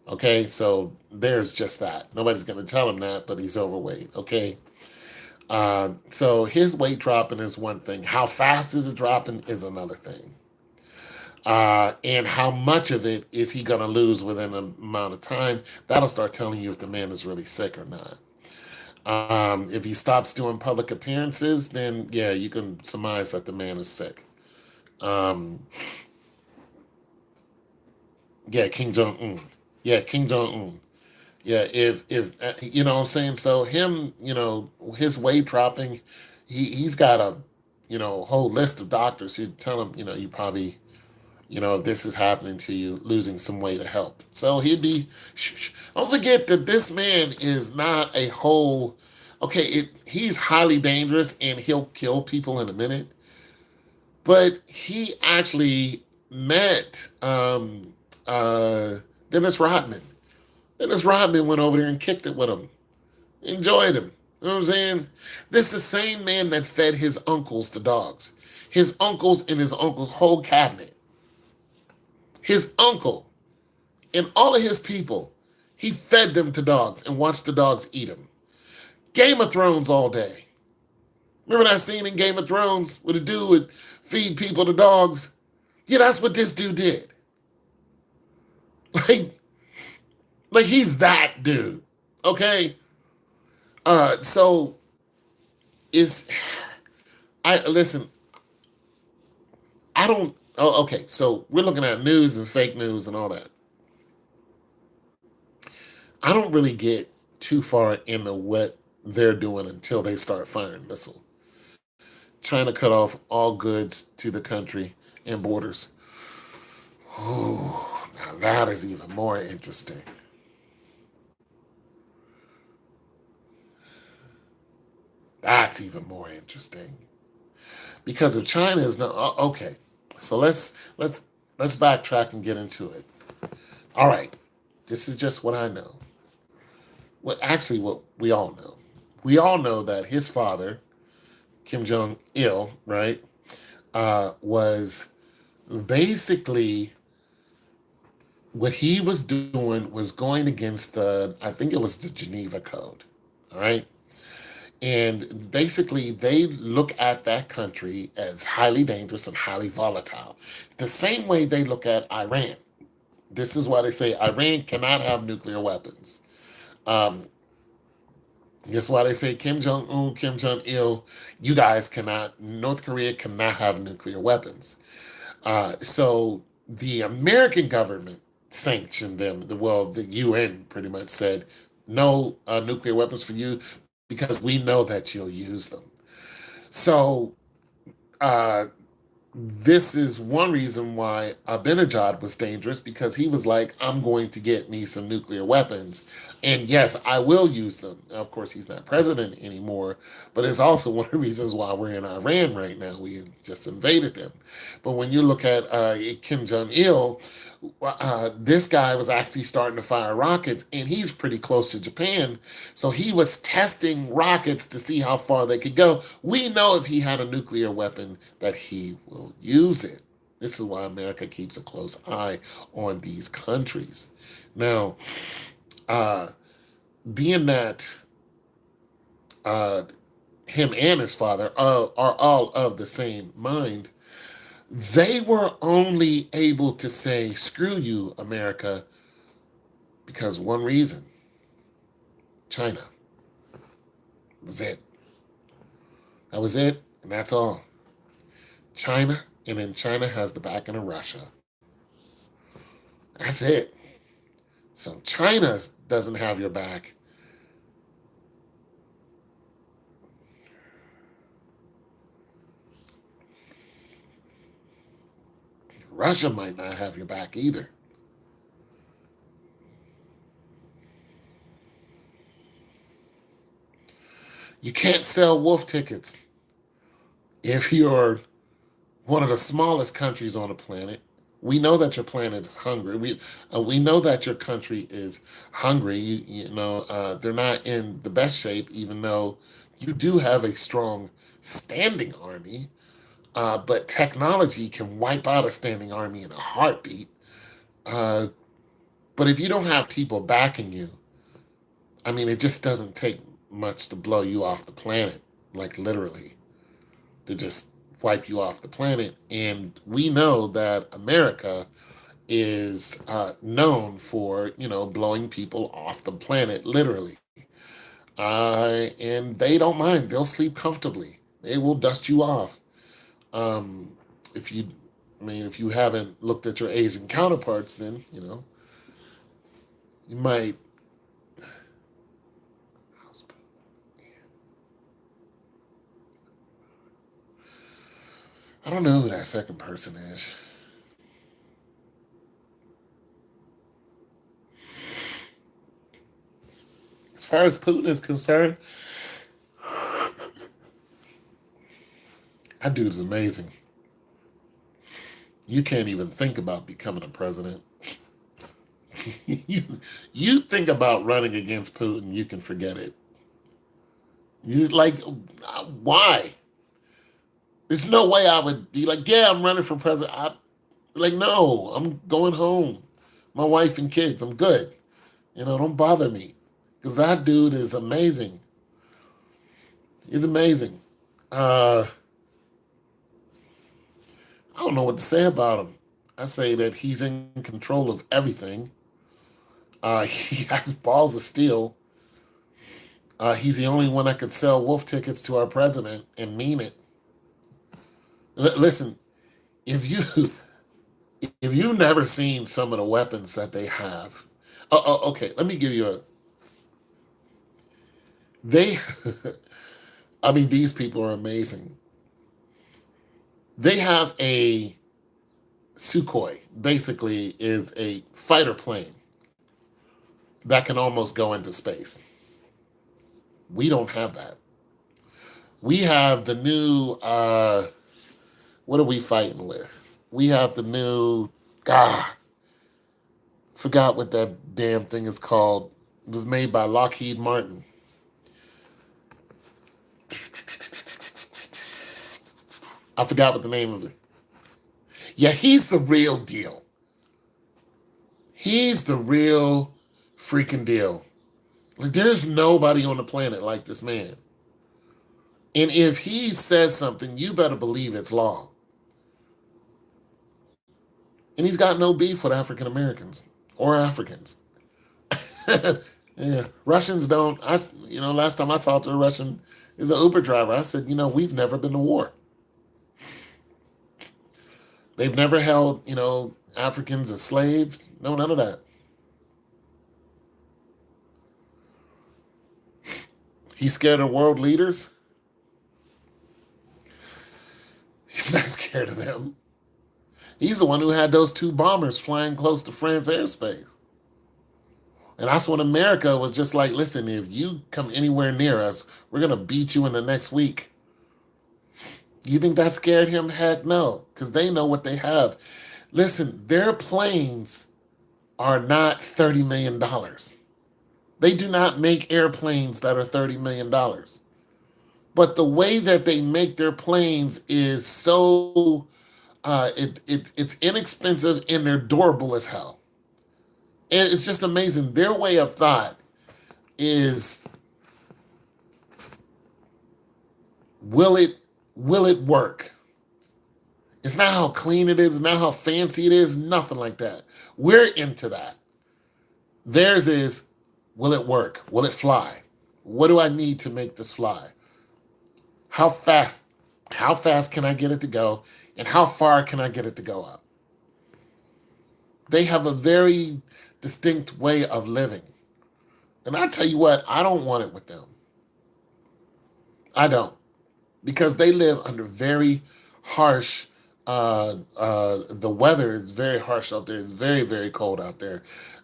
Okay, so there's just that. Nobody's going to tell him that, but he's overweight. Okay. So his weight dropping is one thing. How fast is it dropping is another thing. And how much of it is he going to lose within an amount of time? That'll start telling you if the man is really sick or not. If he stops doing public appearances, then yeah, you can surmise that the man is sick. Um, yeah, Kim Jong Un. Yeah, Kim Jong Un. Yeah, if you know what I'm saying. So him, his weight dropping, he's got a whole list of doctors who tell him, you probably if this is happening to you, losing some weight to help. So he'd be, don't forget that this man is not a whole, okay, he's highly dangerous and he'll kill people in a minute, but he actually met Dennis Rodman. Dennis Rodman went over there and kicked it with him, enjoyed him. You know what I'm saying? This is the same man that fed his uncles to dogs. His uncles and his uncle's whole cabinet. His uncle and all of his people, he fed them to dogs and watched the dogs eat them. Game of Thrones all day. Remember that scene in Game of Thrones where the dude would feed people to dogs? Yeah, that's what this dude did. Like, like he's that dude. Okay? So is I listen, I don't okay, so we're looking at news and fake news and all that. I don't really get too far into what they're doing until they start firing missiles. China cut off all goods to the country and borders. Ooh, now that is even more interesting. That's even more interesting because if China is not okay, so let's backtrack and get into it. All right, this is just what I know. Well, actually, what we all know. We all know that his father, Kim Jong Il, right, was basically what he was doing was going against I think it was the Geneva Code, all right? And basically, they look at that country as highly dangerous and highly volatile. The same way they look at Iran. This is why they say Iran cannot have nuclear weapons. Um, this is why they say Kim Jong Un, Kim Jong Il, you guys cannot, North Korea cannot have nuclear weapons. So the American government sanctioned them. The UN pretty much said no nuclear weapons for you because we know that you'll use them. So uh, this is one reason why Ahmadinejad was dangerous because he was like, I'm going to get me some nuclear weapons. And yes, I will use them. Of course, he's not president anymore, but it's also one of the reasons why we're in Iran right now. We just invaded them. But when you look at Kim Jong il, this guy was actually starting to fire rockets, and he's pretty close to Japan. So he was testing rockets to see how far they could go. We know if he had a nuclear weapon that he will use it. This is why America keeps a close eye on these countries. Now, uh, being that uh, him and his father are all of the same mind, they were only able to say, screw you, America, because one reason: China. That was it. That was it, and that's all. China, and then China has the backing of Russia. That's it. So China doesn't have your back. Russia might not have your back either. You can't sell wolf tickets if you're one of the smallest countries on the planet. We know that your planet is hungry. We know that your country is hungry. They're not in the best shape, even though you do have a strong standing army. But technology can wipe out a standing army in a heartbeat. Uh, but if you don't have people backing you, I mean, it just doesn't take much to blow you off the planet, like literally, to just wipe you off the planet. And we know that America is known for, blowing people off the planet, literally. And they don't mind. They'll sleep comfortably. They will dust you off. Um, if you, if you haven't looked at your Asian counterparts, then, you might. I don't know who that second person is. As far as Putin is concerned, that dude is amazing. You can't even think about becoming a president. you you think about running against Putin, you can forget it. You like why? There's no way I would be like, yeah, I'm running for president. Like, no, I'm going home. My wife and kids, I'm good. Don't bother me. Because that dude is amazing. He's amazing. I don't know what to say about him. I say that he's in control of everything. He has balls of steel. He's the only one that could sell wolf tickets to our president and mean it. Listen, if you if you've never seen some of the weapons that they have, okay, let me give you a. They, I mean, these people are amazing. They have a Sukhoi, basically, is a fighter plane that can almost go into space. We don't have that. We have the new, what are we fighting with? We have the new, forgot what that damn thing is called. It was made by Lockheed Martin. I forgot what the name of it. Yeah, he's the real deal. He's the real freaking deal. Like, there's nobody on the planet like this man. And if he says something, you better believe it's law. And he's got no beef with African Americans or Africans. Yeah, Russians don't. Last time I talked to a Russian, is an Uber driver. I said, we've never been to war. They've never held, Africans as slaves. No, none of that. He's scared of world leaders. He's not scared of them. He's the one who had those two bombers flying close to France airspace. And that's when America was just like, listen, if you come anywhere near us, we're going to beat you in the next week. You think that scared him? Heck no, because they know what they have. Listen, their planes are not $30 million. They do not make airplanes that are $30 million. But the way that they make their planes is so, it's inexpensive and they're durable as hell. And it's just amazing. Their way of thought is, will it work? It's not how clean it is, not how fancy it is, nothing like that. We're into that. Theirs is, will it work? Will it fly? What do I need to make this fly? How fast can I get it to go? And how far can I get it to go up? They have a very distinct way of living. And I tell you what, I don't want it with them. I don't. Because they live under very harsh, the weather is very harsh out there. It's very, very cold out there.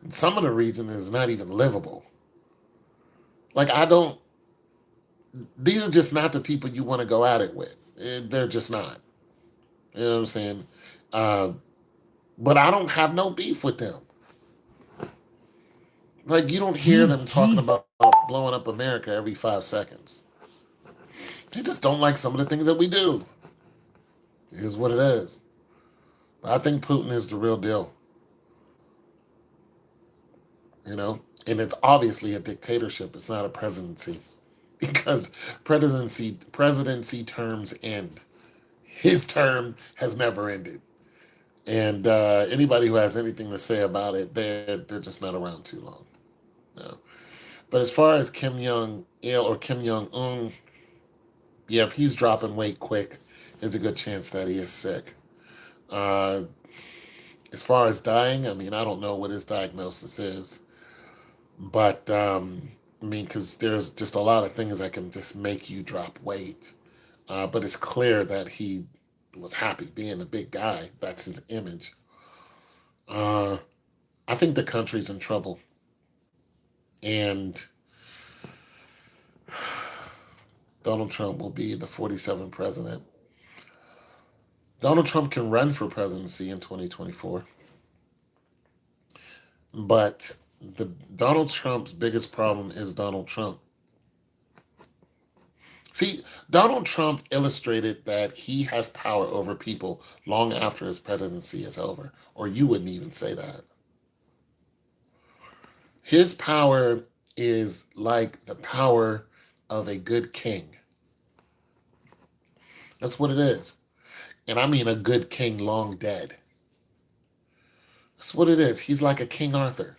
Some of the reason is not even livable. Like, I don't, these are just not the people you want to go at it with. They're just not. You know what I'm saying? Uh, but I don't have no beef with them. Like, you don't hear them talking about blowing up America every 5 seconds. They just don't like some of the things that we do. It is what it is. But I think Putin is the real deal. You know? And it's obviously a dictatorship. It's not a presidency. Because presidency terms end. His term has never ended. And anybody who has anything to say about it, they're just not around too long. No. But as far as Kim Jong Il or Kim Jong Un, yeah, if he's dropping weight quick, there's a good chance that he is sick. Uh, as far as dying, I mean, I don't know what his diagnosis is, but I mean, because there's just a lot of things that can just make you drop weight. But it's clear that he was happy being a big guy. That's his image. Uh, I think the country's in trouble, and Donald Trump will be the 47th president. Donald Trump can run for presidency in 2024, but the Donald Trump's biggest problem is Donald Trump. See, Donald Trump illustrated that he has power over people long after his presidency is over, or you wouldn't even say that. His power is like the power of a good king. That's what it is. And I mean a good king long dead. That's what it is. He's like a King Arthur.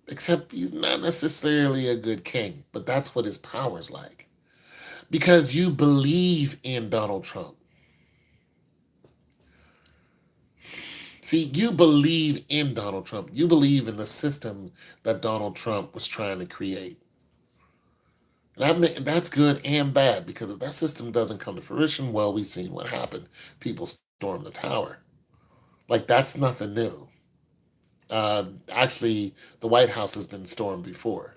Except he's not necessarily a good king, but that's what his power's like. Because you believe in Donald Trump. See, you believe in Donald Trump. You believe in the system that Donald Trump was trying to create. And that's good and bad, because if that system doesn't come to fruition, well, we've seen what happened. People stormed the tower. Like, that's nothing new. Actually, the White House has been stormed before.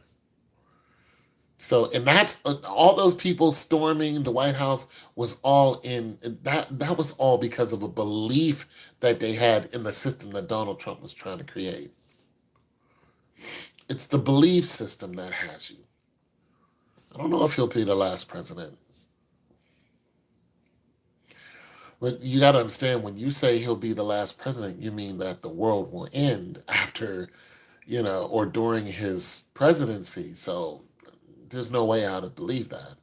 So, and that's all those people storming the White House was all in that. That was all because of a belief that they had in the system that Donald Trump was trying to create. It's the belief system that has you. I don't know if he'll be the last president. But you got to understand, when you say he'll be the last president, you mean that the world will end after, or during his presidency. So there's no way out to believe that.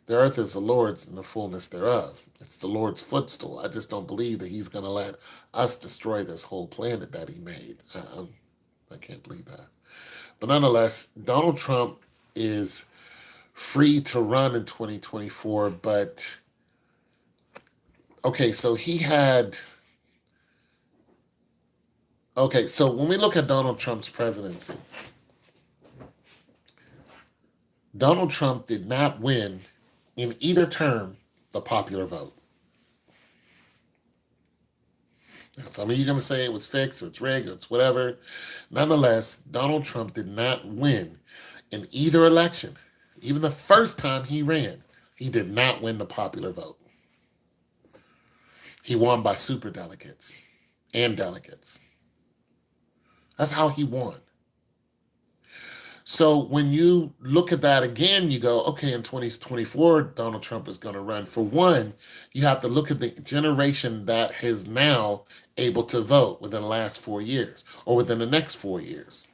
The earth is the Lord's and the fullness thereof. It's the Lord's footstool. I just don't believe that he's going to let us destroy this whole planet that he made. I can't believe that. But nonetheless, Donald Trump is free to run in 2024, but okay, so when we look at Donald Trump's presidency, Donald Trump did not win in either term the popular vote. Now, some of you are going to say it was fixed or it's rigged or it's whatever. Nonetheless, Donald Trump did not win in either election. Even the first time he ran, he did not win the popular vote. He won by superdelegates and delegates. That's how he won. So when you look at that again, you go, okay, in 2024, Donald Trump is going to run. For one, you have to look at the generation that is now able to vote within the last 4 years or within the next 4 years.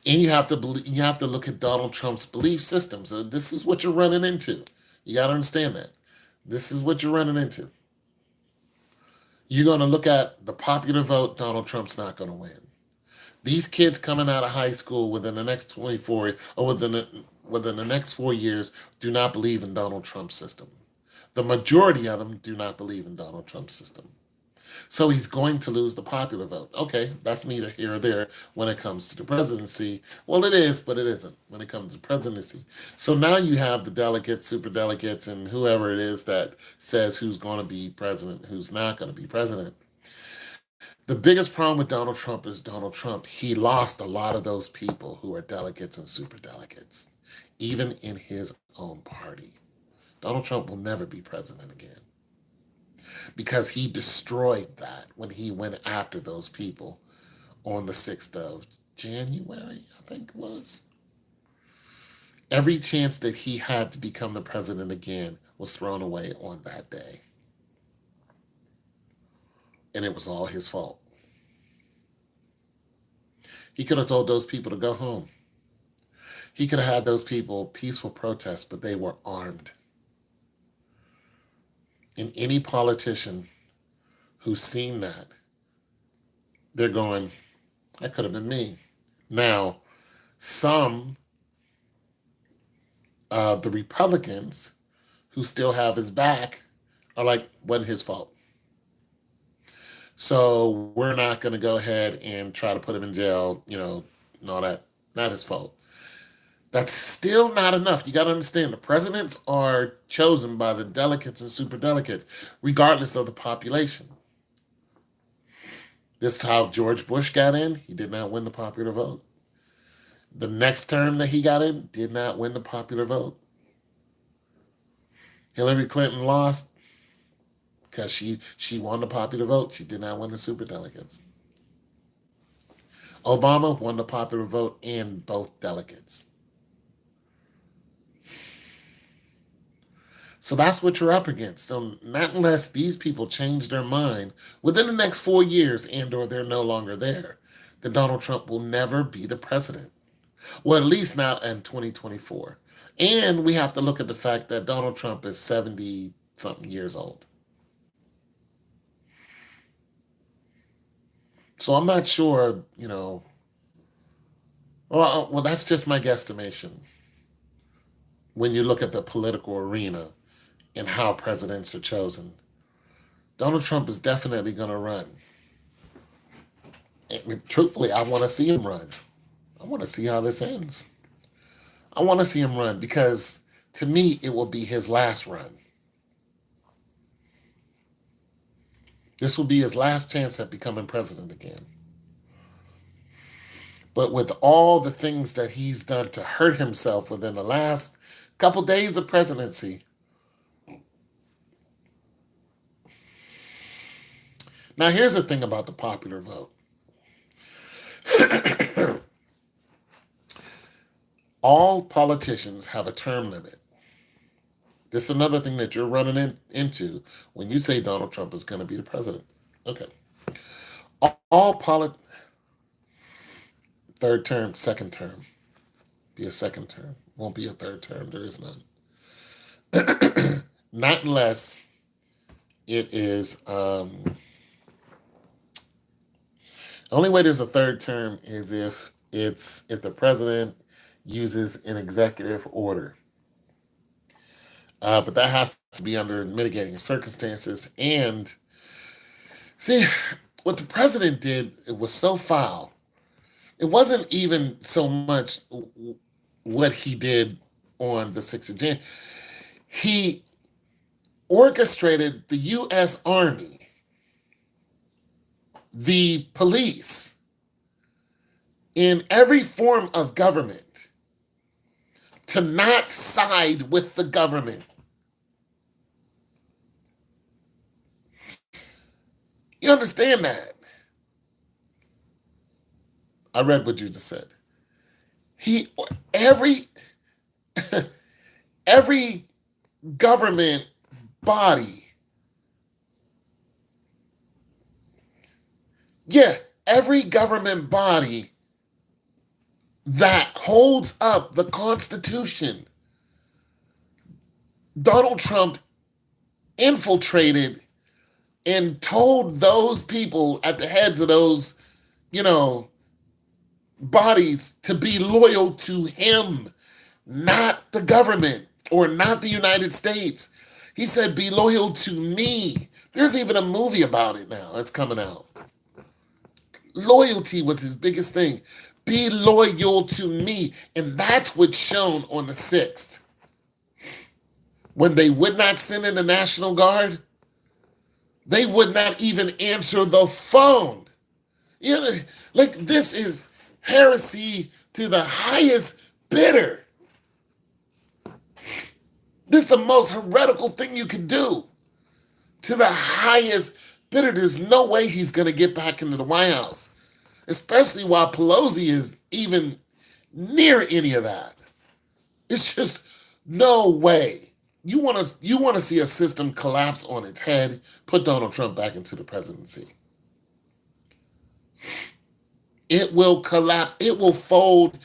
And you have to look at Donald Trump's belief system. So this is what you're running into. You got to understand that. This is what you're running into. You're going to look at the popular vote, Donald Trump's not going to win. These kids coming out of high school within the next 24 or within the next 4 years do not believe in Donald Trump's system. The majority of them do not believe in Donald Trump's system. So he's going to lose the popular vote. Okay, that's neither here or there when it comes to the presidency. Well, it is, but it isn't when it comes to presidency. So now you have the delegates, super delegates, and whoever it is that says who's going to be president, who's not going to be president. The biggest problem with Donald Trump is Donald Trump. He lost a lot of those people who are delegates and super delegates, even in his own party. Donald Trump will never be president again because he destroyed that when he went after those people on the 6th of January, I think it was. Every chance that he had to become the president again was thrown away on that day. And it was all his fault. He could have told those people to go home. He could have had those people peaceful protests, but they were armed. And any politician who's seen that, they're going, that could have been me. Now, some the Republicans who still have his back are like, wasn't his fault. So we're not going to go ahead and try to put him in jail, and all that. Not his fault. That's still not enough. You got to understand the presidents are chosen by the delegates and super delegates, regardless of the population. This is how George Bush got in. He did not win the popular vote. The next term that he got in did not win the popular vote. Hillary Clinton lost because she won the popular vote. She did not win the super delegates. Obama won the popular vote and both delegates. So that's what you're up against. So not unless these people change their mind within the next 4 years and or they're no longer there, then Donald Trump will never be the president. Well, at least now in 2024. And we have to look at the fact that Donald Trump is 70-something years old. So I'm not sure, well, that's just my guesstimation. When you look at the political arena and how presidents are chosen, Donald Trump is definitely going to run. And truthfully, I want to see him run. I want to see how this ends. I want to see him run because to me, it will be his last run. This will be his last chance at becoming president again. But with all the things that he's done to hurt himself within the last couple days of presidency. Now, here's the thing about the popular vote. All politicians have a term limit. This is another thing that you're running into when you say Donald Trump is going to be the president. Okay. Third term, second term. Be a second term. Won't be a third term. There is none. Not unless it is... the only way there's a third term is if the president uses an executive order. But that has to be under mitigating circumstances. And see, what the president did, it was so foul. It wasn't even so much what he did on the 6th of January. He orchestrated the U.S. Army, the police, in every form of government to not side with the government. You understand that? I read what you just said. Every government body, every government body that holds up the Constitution, Donald Trump infiltrated and told those people at the heads of those, bodies to be loyal to him, not the government or not the United States. He said, be loyal to me. There's even a movie about it now that's coming out. Loyalty was his biggest thing. Be loyal to me. And that's what's shown on the 6th. When they would not send in the National Guard, they would not even answer the phone. You know, like this is heresy to the highest bidder. This is the most heretical thing you could do. To the highest bidder. There's no way he's going to get back into the White House, especially while Pelosi is even near any of that. It's just no way. You want to see a system collapse on its head, put Donald Trump back into the presidency. It will collapse. It will fold.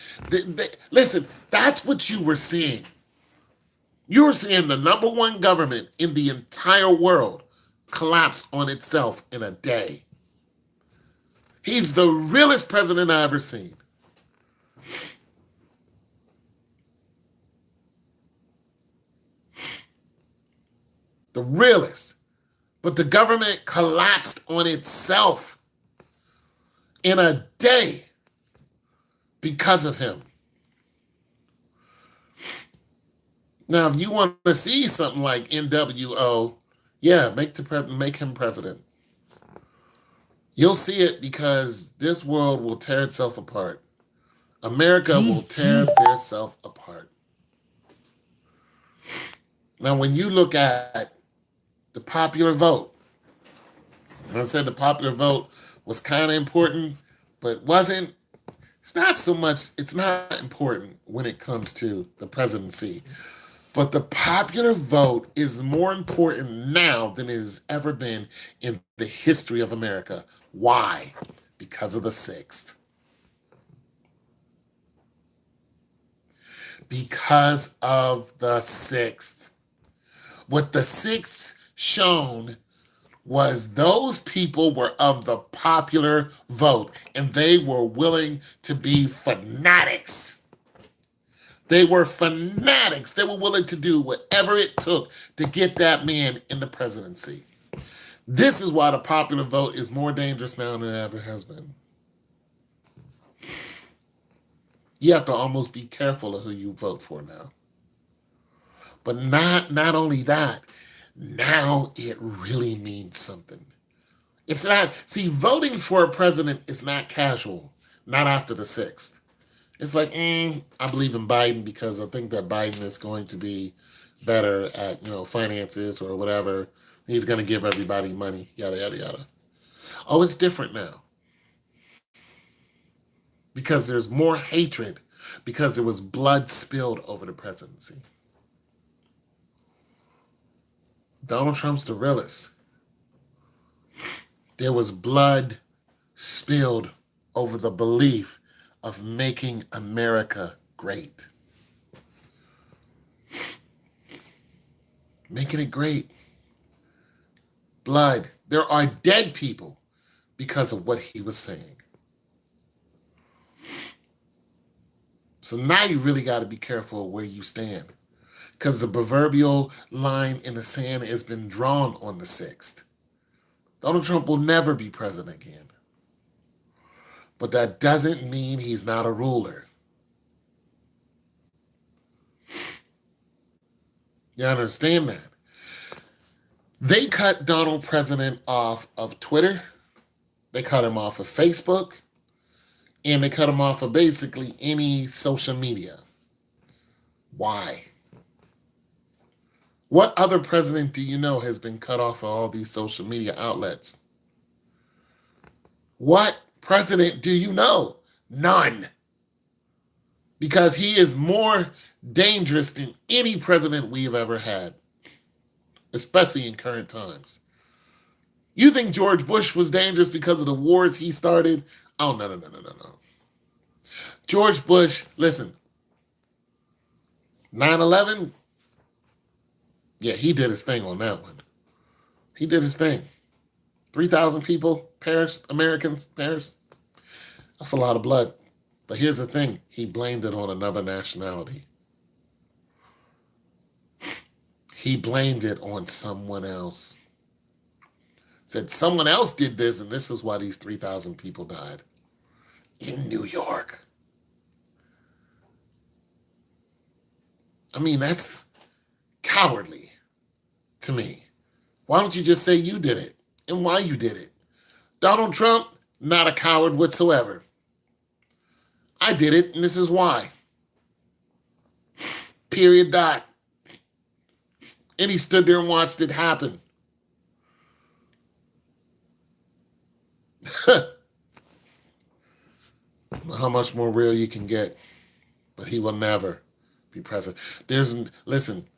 Listen, that's what you were seeing. You were seeing the number one government in the entire world collapse on itself in a day. He's the realest president I've ever seen. The realest. But the government collapsed on itself in a day because of him. Now, if you want to see something like NWO, yeah, make him president. You'll see it because this world will tear itself apart. America will tear itself apart. Now, when you look at the popular vote, I said the popular vote was kind of important, but wasn't. It's not important when it comes to the presidency. But the popular vote is more important now than it has ever been in the history of America. Why? Because of the 6th. Because of the 6th. What the 6th shown was those people were of the popular vote, and they were willing to be fanatics. They were fanatics. They were willing to do whatever it took to get that man in the presidency. This is why the popular vote is more dangerous now than it ever has been. You have to almost be careful of who you vote for now. But not only that, now it really means something. It's not, see, voting for a president is not casual, not after the 6th. It's like, I believe in Biden because I think that Biden is going to be better at, finances or whatever. He's going to give everybody money, yada, yada, yada. Oh, it's different now. Because there's more hatred, because there was blood spilled over the presidency. Donald Trump's the realest. There was blood spilled over the belief of making America great. Making it great. Blood. There are dead people because of what he was saying. So now you really got to be careful where you stand, because the proverbial line in the sand has been drawn on the 6th. Donald Trump will never be president again. But that doesn't mean he's not a ruler. You understand that? They cut Donald President off of Twitter. They cut him off of Facebook. And they cut him off of basically any social media. Why? What other president do you know has been cut off of all these social media outlets? What president do you know? None. Because he is more dangerous than any president we have ever had, especially in current times. You think George Bush was dangerous because of the wars he started? Oh, no. George Bush, listen, 9/11, yeah, he did his thing on that one. He did his thing. 3,000 people, Americans, Paris. That's a lot of blood. But here's the thing. He blamed it on another nationality. He blamed it on someone else. Said someone else did this, and this is why these 3,000 people died in New York. I mean, that's cowardly to me. Why don't you just say you did it and why you did it? Donald Trump, not a coward whatsoever. I did it, and this is why. Period, dot. And he stood there and watched it happen. How much more real you can get. But he will never be president. Listen,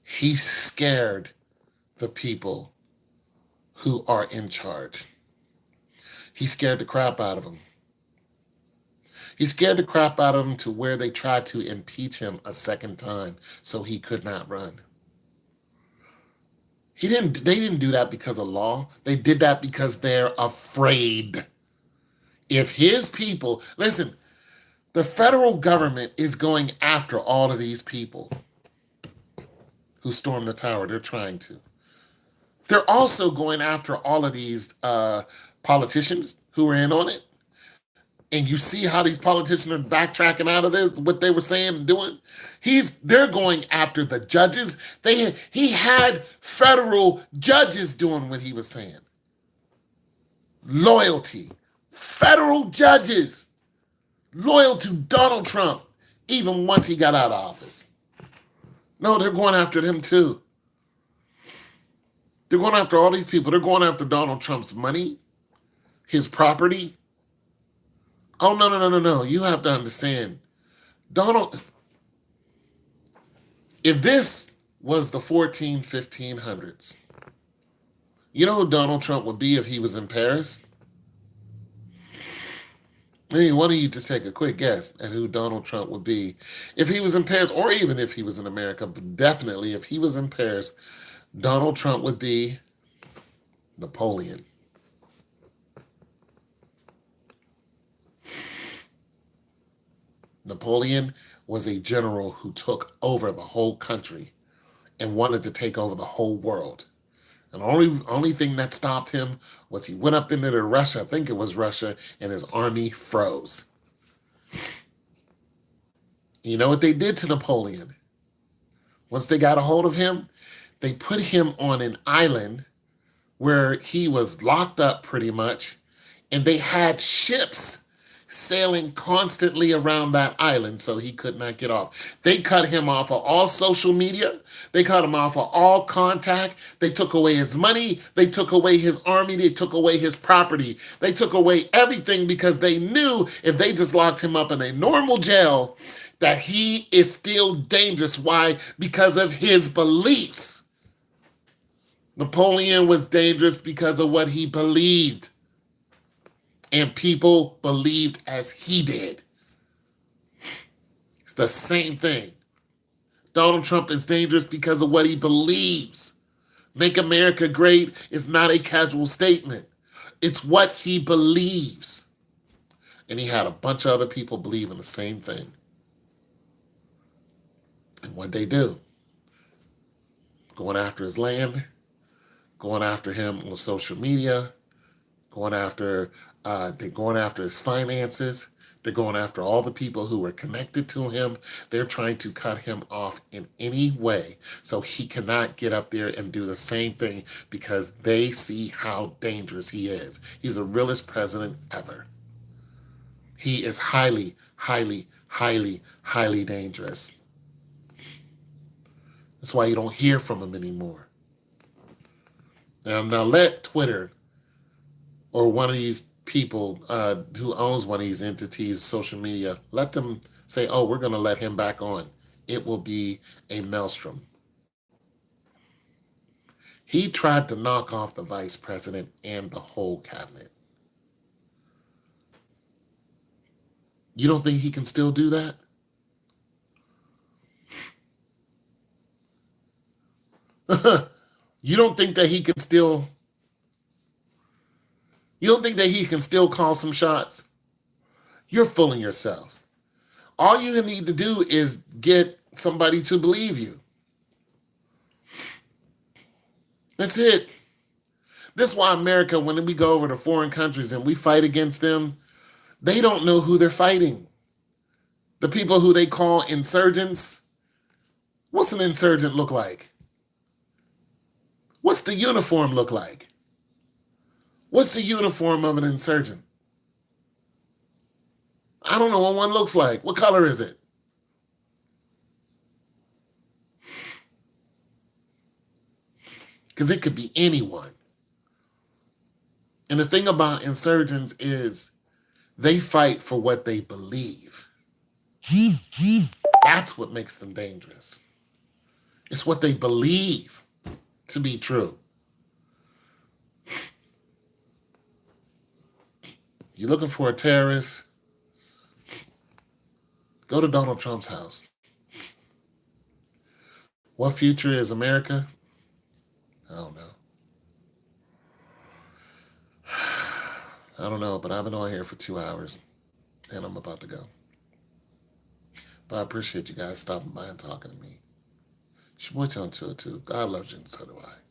he scared the people who are in charge. He scared the crap out of them. He scared the crap out of them to where they tried to impeach him a second time so he could not run. They didn't do that because of law. They did that because they're afraid. If his people, listen, the federal government is going after all of these people who stormed the tower. They're trying to. They're also going after all of these politicians who were in on it. And you see how these politicians are backtracking out of this, what they were saying and doing. They're going after the judges. He had federal judges doing what he was saying. Loyalty. Federal judges loyal to Donald Trump, even once he got out of office. No, they're going after them too. They're going after all these people. They're going after Donald Trump's money, his property. Oh, no. You have to understand. If this was the 1500s, you know who Donald Trump would be if he was in Paris? Hey, why don't you just take a quick guess at who Donald Trump would be if he was in Paris, or even if he was in America, but definitely if he was in Paris, Donald Trump would be Napoleon. Napoleon was a general who took over the whole country and wanted to take over the whole world. And the only thing that stopped him was he went up into Russia, I think it was Russia, and his army froze. You know what they did to Napoleon? Once they got a hold of him, they put him on an island where he was locked up pretty much, and they had ships sailing constantly around that island so he could not get off. They cut him off of all social media. They cut him off of all contact. They took away his money. They took away his army. They took away his property. They took away everything because they knew if they just locked him up in a normal jail that he is still dangerous. Why? Because of his beliefs. Napoleon was dangerous because of what he believed. And people believed as he did. It's the same thing. Donald Trump is dangerous because of what he believes. Make America great is not a casual statement. It's what he believes. And he had a bunch of other people believing the same thing. And what they do? Going after his land, going after him on social media, they're going after his finances. They're going after all the people who were connected to him. They're trying to cut him off in any way so he cannot get up there and do the same thing because they see how dangerous he is. He's the realest president ever. He is highly, highly, highly, highly dangerous. That's why you don't hear from him anymore. Now let Twitter or one of these people who owns one of these entities, social media, let them say, oh, we're going to let him back on. It will be a maelstrom. He tried to knock off the vice president and the whole cabinet. You don't think he can still do that? You don't think that he can still... You don't think that he can still call some shots? You're fooling yourself. All you need to do is get somebody to believe you. That's it. That's why America, when we go over to foreign countries and we fight against them, they don't know who they're fighting. The people who they call insurgents, what's an insurgent look like? What's the uniform look like? What's the uniform of an insurgent? I don't know what one looks like. What color is it? Because it could be anyone. And the thing about insurgents is they fight for what they believe. That's what makes them dangerous. It's what they believe to be true. You're looking for a terrorist? Go to Donald Trump's house. What future is America? I don't know. I don't know, but I've been on here for 2 hours and I'm about to go. But I appreciate you guys stopping by and talking to me. It's your boy Tone 202. God loves you and so do I.